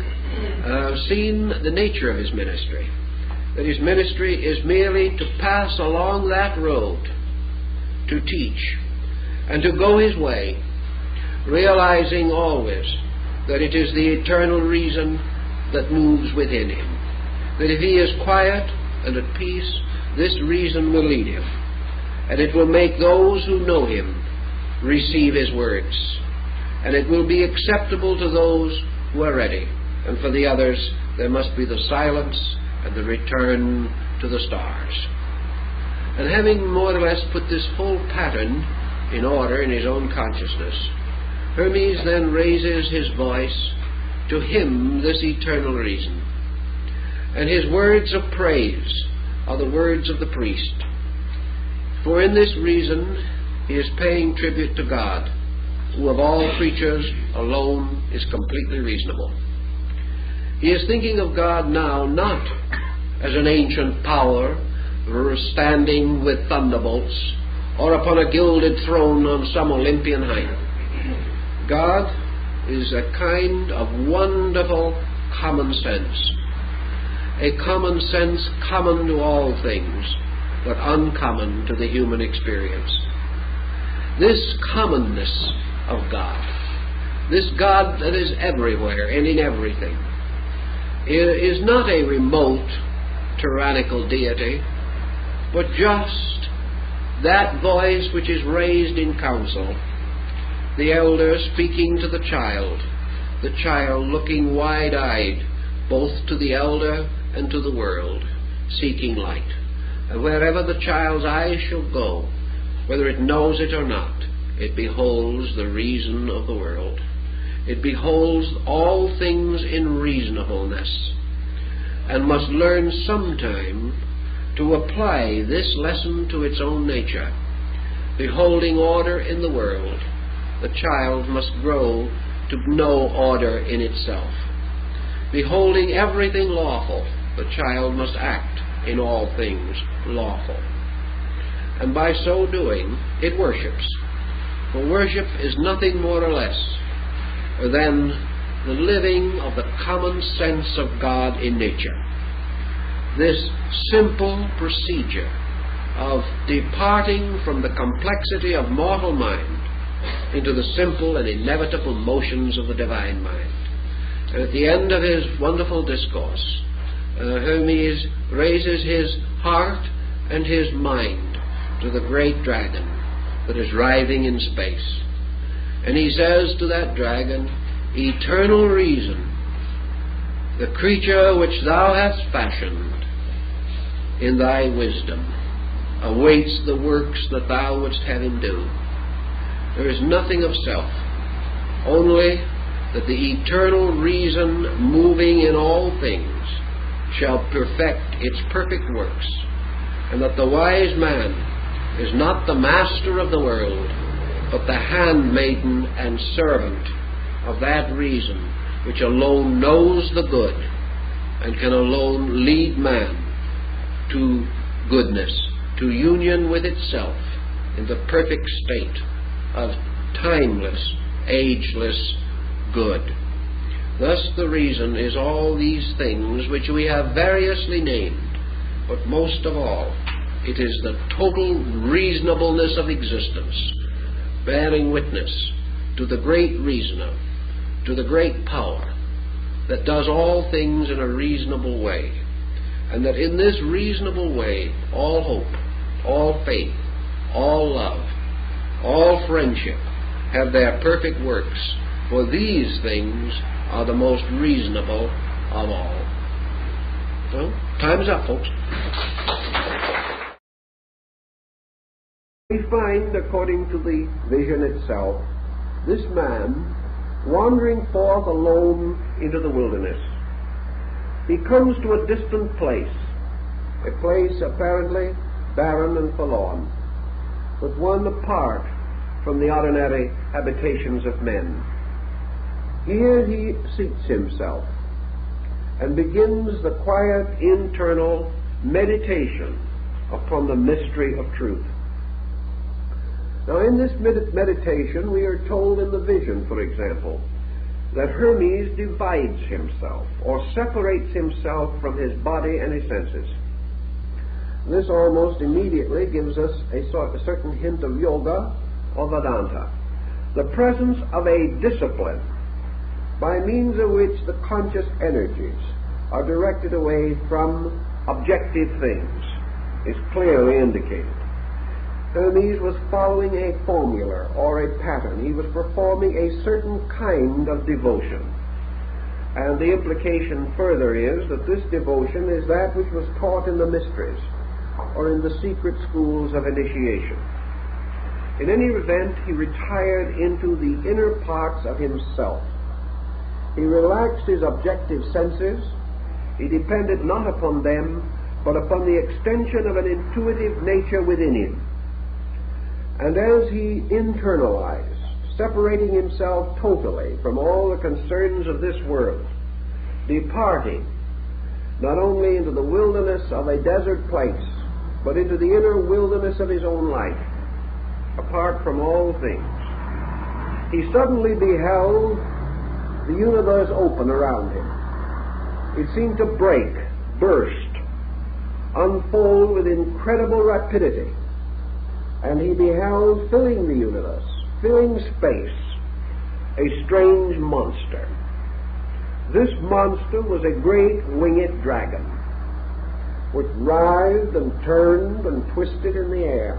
seen the nature of his ministry, that his ministry is merely to pass along that road, to teach, and to go his way, realizing always that it is the eternal reason that moves within him, that if he is quiet and at peace, this reason will lead him, and it will make those who know him receive his words, and it will be acceptable to those who are ready, and for the others there must be the silence and the return to the stars. And having more or less put this whole pattern in order in his own consciousness, Hermes then raises his voice to hymn this eternal reason, and his words of praise are the words of the priest. For in this reason he is paying tribute to God, who of all creatures alone is completely reasonable. He is thinking of God now not as an ancient power standing with thunderbolts or upon a gilded throne on some Olympian height. God is a kind of wonderful common sense, a common sense common to all things, but uncommon to the human experience. This commonness of God, this God that is everywhere and in everything, is not a remote, tyrannical deity, but just that voice which is raised in council, the elder speaking to the child looking wide-eyed both to the elder and to the world, seeking light. And wherever the child's eyes shall go, whether it knows it or not, it beholds the reason of the world. It beholds all things in reasonableness, and must learn sometime to apply this lesson to its own nature. Beholding order in the world, the child must grow to know order in itself. Beholding everything lawful, the child must act in all things lawful. And by so doing, it worships. For worship is nothing more or less than the living of the common sense of God in nature. This simple procedure of departing from the complexity of mortal mind into the simple and inevitable motions of the divine mind. And at the end of his wonderful discourse, Hermes raises his heart and his mind to the great dragon that is writhing in space. And he says to that dragon, "Eternal reason, the creature which thou hast fashioned in thy wisdom, awaits the works that thou wouldst have him do. There is nothing of self, only that the eternal reason moving in all things shall perfect its perfect works, and that the wise man is not the master of the world, but the handmaiden and servant of that reason which alone knows the good and can alone lead man to goodness, to union with itself in the perfect state of timeless, ageless good. Thus the reason is all these things which we have variously named, but most of all it is the total reasonableness of existence, bearing witness to the great reasoner, to the great power that does all things in a reasonable way, and that in this reasonable way all hope, all faith, all love, all friendship have their perfect works, for these things are the most reasonable of all." Well, time is up, folks. We find, according to the vision itself, this man wandering forth alone into the wilderness. He comes to a distant place, a place apparently barren and forlorn, but one apart from the ordinary habitations of men. Here he seats himself and begins the quiet internal meditation upon the mystery of truth. Now, in this meditation, we are told in the vision, for example, that Hermes divides himself or separates himself from his body and his senses. This almost immediately gives us a certain hint of yoga or Vedanta, the presence of a discipline by means of which the conscious energies are directed away from objective things is clearly indicated. Hermes was following a formula or a pattern. He was performing a certain kind of devotion. And the implication further is that this devotion is that which was taught in the mysteries or in the secret schools of initiation. In any event, he retired into the inner parts of himself. He relaxed his objective senses. He depended not upon them, but upon the extension of an intuitive nature within him. And as he internalized, separating himself totally from all the concerns of this world, departing not only into the wilderness of a desert place, but into the inner wilderness of his own life, apart from all things, he suddenly beheld the universe open around him. It seemed to break, burst, unfold with incredible rapidity. And he beheld, filling the universe, filling space, a strange monster. This monster was a great winged dragon, which writhed and turned and twisted in the air.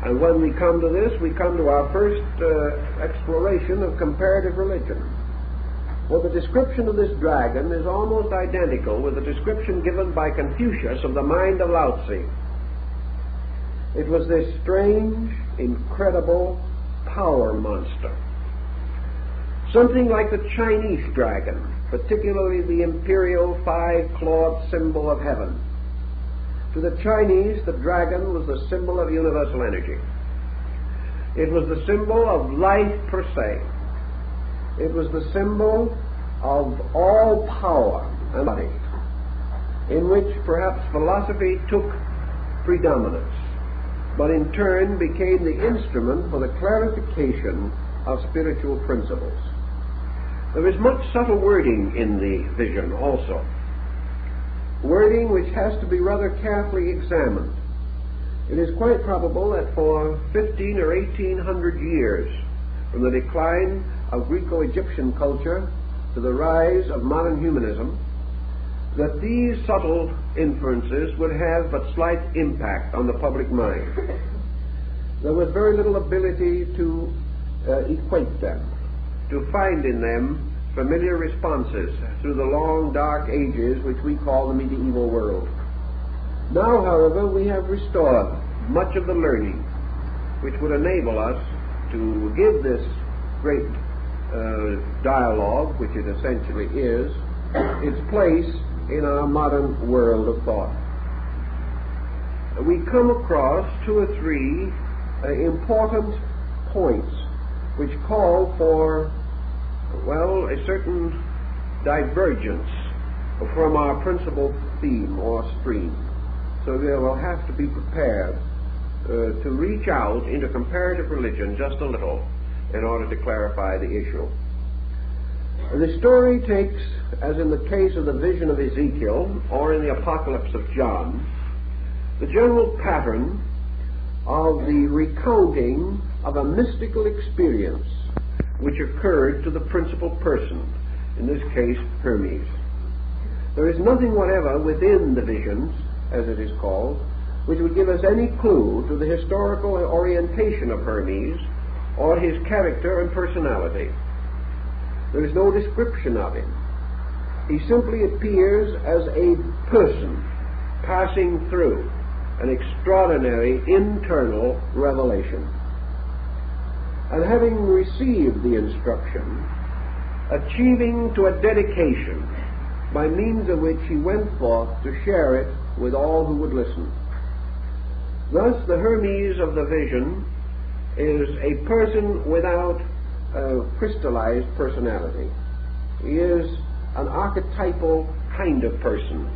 And when we come to this, we come to our first exploration of comparative religion. Well, the description of this dragon is almost identical with the description given by Confucius of the mind of Lao Tzu. It was this strange, incredible power monster. Something like the Chinese dragon, particularly the imperial five-clawed symbol of heaven. To the Chinese, the dragon was the symbol of universal energy. It was the symbol of life per se. It was the symbol of all power and body, in which perhaps philosophy took predominance, but in turn became the instrument for the clarification of spiritual principles. There is much subtle wording in the vision also, wording which has to be rather carefully examined. It is quite probable that for 15 or 1800 years, from the decline of Greco-Egyptian culture to the rise of modern humanism, that these subtle inferences would have but slight impact on the public mind. There was very little ability to equate them, to find in them familiar responses through the long dark ages which we call the medieval world. Now, however, we have restored much of the learning which would enable us to give this great dialogue, which it essentially is, its place in our modern world of thought. We come across two or three important points which call for, well, a certain divergence from our principal theme or stream. So we will have to be prepared to reach out into comparative religion just a little in order to clarify the issue. The story takes, as in the case of the vision of Ezekiel or in the Apocalypse of John, the general pattern of the recounting of a mystical experience which occurred to the principal person, in this case Hermes. There is nothing whatever within the visions, as it is called, which would give us any clue to the historical orientation of Hermes or his character and personality. There is no description of him. He simply appears as a person passing through an extraordinary internal revelation. And having received the instruction, achieving to a dedication by means of which he went forth to share it with all who would listen. Thus, the Hermes of the vision is a person without a crystallized personality. He is an archetypal kind of person.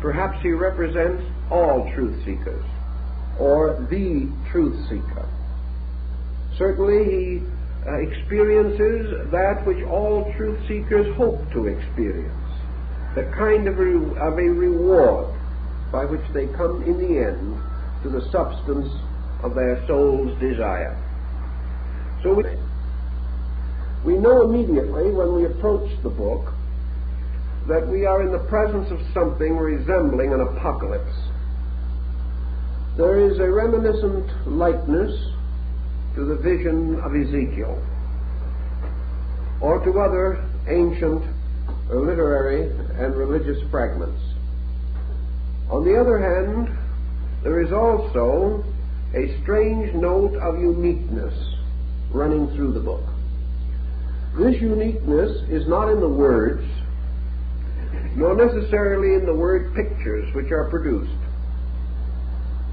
Perhaps he represents all truth seekers, or the truth seeker. Certainly he experiences that which all truth seekers hope to experience, the kind of a reward by which they come in the end to the substance of their soul's desire. So we know immediately when we approach the book that we are in the presence of something resembling an apocalypse. There is a reminiscent likeness to the vision of Ezekiel or to other ancient literary and religious fragments. On the other hand, there is also a strange note of uniqueness running through the book. This uniqueness is not in the words, nor necessarily in the word pictures which are produced.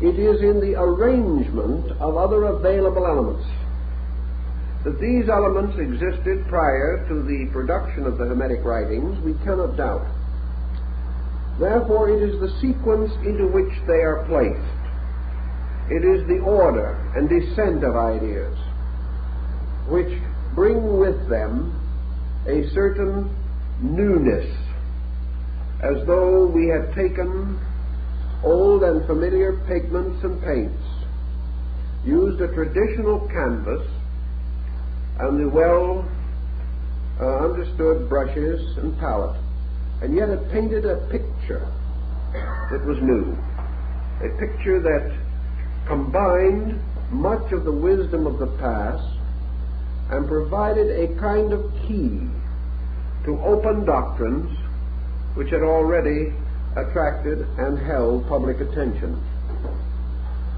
It is in the arrangement of other available elements. That these elements existed prior to the production of the Hermetic writings, we cannot doubt. Therefore, it is the sequence into which they are placed. It is the order and descent of ideas which bring with them a certain newness, as though we had taken old and familiar pigments and paints, used a traditional canvas and the well understood brushes and palette, and yet had painted a picture that was new, a picture that combined much of the wisdom of the past and provided a kind of key to open doctrines which had already attracted and held public attention.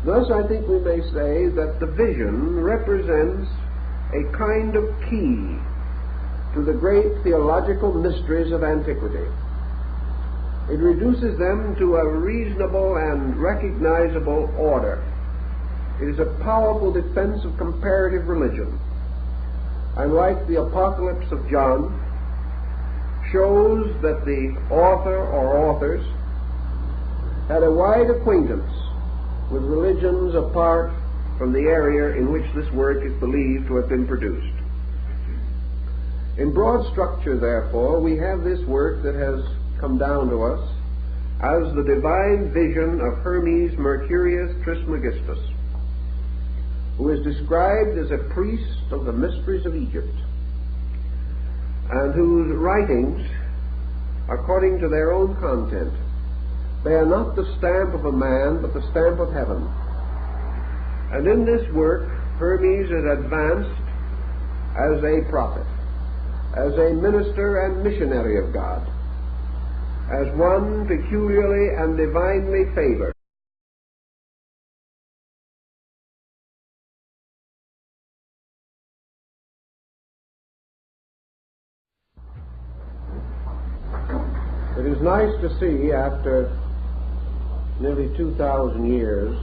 Thus, I think we may say that the vision represents a kind of key to the great theological mysteries of antiquity. It reduces them to a reasonable and recognizable order. It is a powerful defense of comparative religion, and like the Apocalypse of John, shows that the author or authors had a wide acquaintance with religions apart from the area in which this work is believed to have been produced. In broad structure, therefore, we have this work that has come down to us as the divine vision of Hermes Mercurius Trismegistus, who is described as a priest of the mysteries of Egypt, and whose writings, according to their own content, bear not the stamp of a man, but the stamp of heaven. And in this work, Hermes is advanced as a prophet, as a minister and missionary of God, as one peculiarly and divinely favored. It is nice to see, after nearly 2,000 years,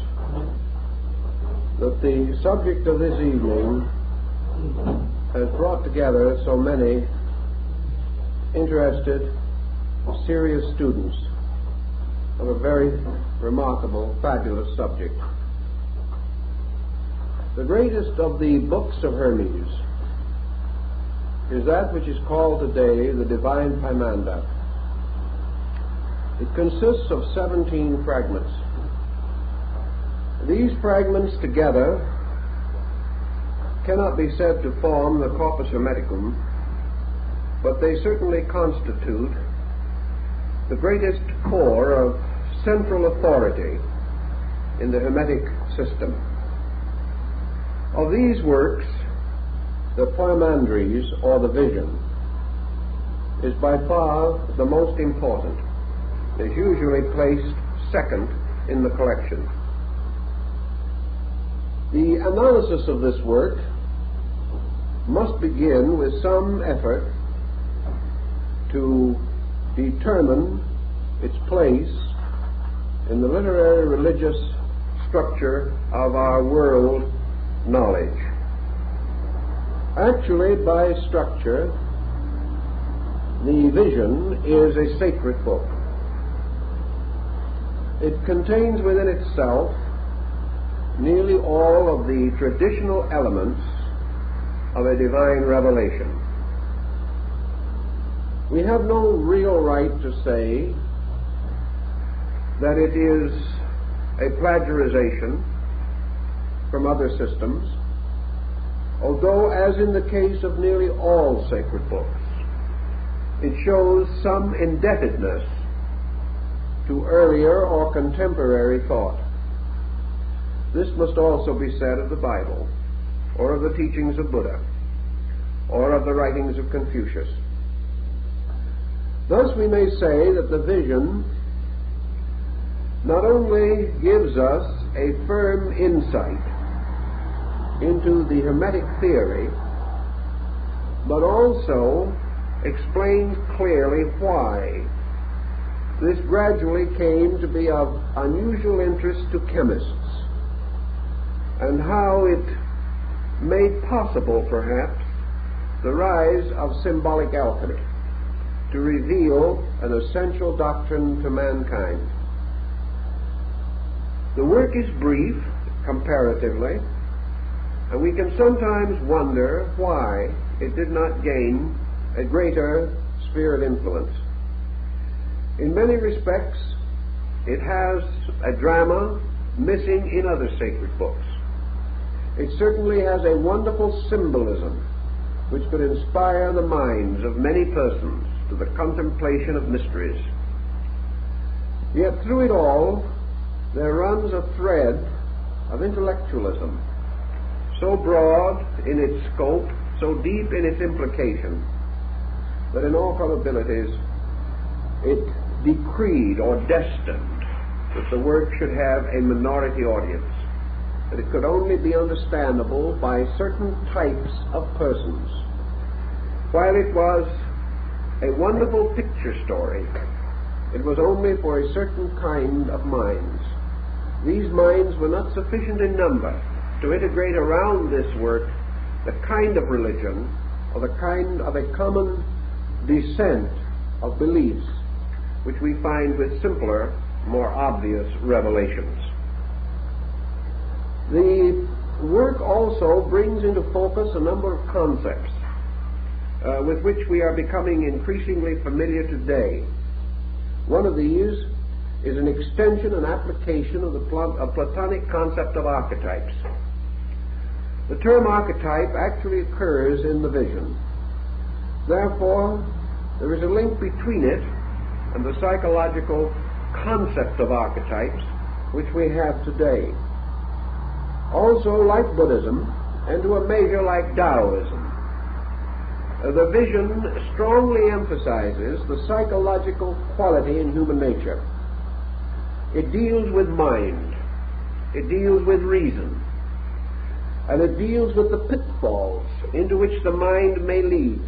that the subject of this evening has brought together so many interested, serious students of a very remarkable, fabulous subject. The greatest of the books of Hermes is that which is called today the Divine Pymander. It consists of 17 fragments. These fragments together cannot be said to form the corpus hermeticum, but they certainly constitute the greatest core of central authority in the Hermetic system. Of these works, the Pymanderies, or the Vision, is by far the most important. It is usually placed second in the collection. The analysis of this work must begin with some effort to determine its place in the literary religious structure of our world knowledge. Actually, by structure, the Vision is a sacred book. It contains within itself nearly all of the traditional elements of a divine revelation. We have no real right to say that it is a plagiarization from other systems, although, as in the case of nearly all sacred books, it shows some indebtedness to earlier or contemporary thought. This must also be said of the Bible, or of the teachings of Buddha, or of the writings of Confucius. Thus we may say that the Vision not only gives us a firm insight into the Hermetic theory, but also explains clearly why this gradually came to be of unusual interest to chemists, and how it made possible, perhaps, the rise of symbolic alchemy to reveal an essential doctrine to mankind. The work is brief, comparatively, and we can sometimes wonder why it did not gain a greater sphere of influence. In many respects, it has a drama missing in other sacred books. It certainly has a wonderful symbolism which could inspire the minds of many persons to the contemplation of mysteries. Yet through it all, there runs a thread of intellectualism, so broad in its scope, so deep in its implication, that in all probabilities it decreed or destined that the work should have a minority audience, that it could only be understandable by certain types of persons. While it was a wonderful picture story, it was only for a certain kind of minds. These minds were not sufficient in number to integrate around this work the kind of religion or the kind of a common descent of beliefs which we find with simpler, more obvious revelations. The work also brings into focus a number of concepts with which we are becoming increasingly familiar today. One of these is an extension and application of the Platonic concept of archetypes. The term archetype actually occurs in the vision. Therefore, there is a link between it and the psychological concept of archetypes which we have today. Also, like Buddhism, and to a measure like Taoism, the vision strongly emphasizes the psychological quality in human nature. It deals with mind, it deals with reason, and it deals with the pitfalls into which the mind may lead,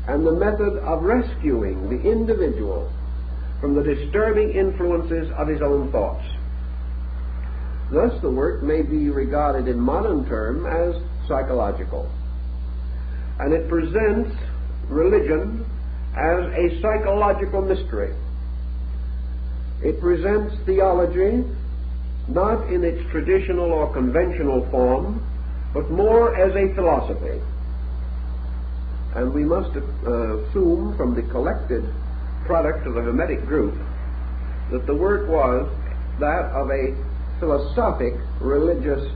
and the method of rescuing the individual from the disturbing influences of his own thoughts. Thus, the work may be regarded in modern terms as psychological, and it presents religion as a psychological mystery. It presents theology not in its traditional or conventional form, but more as a philosophy. And we must assume from the collected product of the Hermetic group that the work was that of a philosophic religious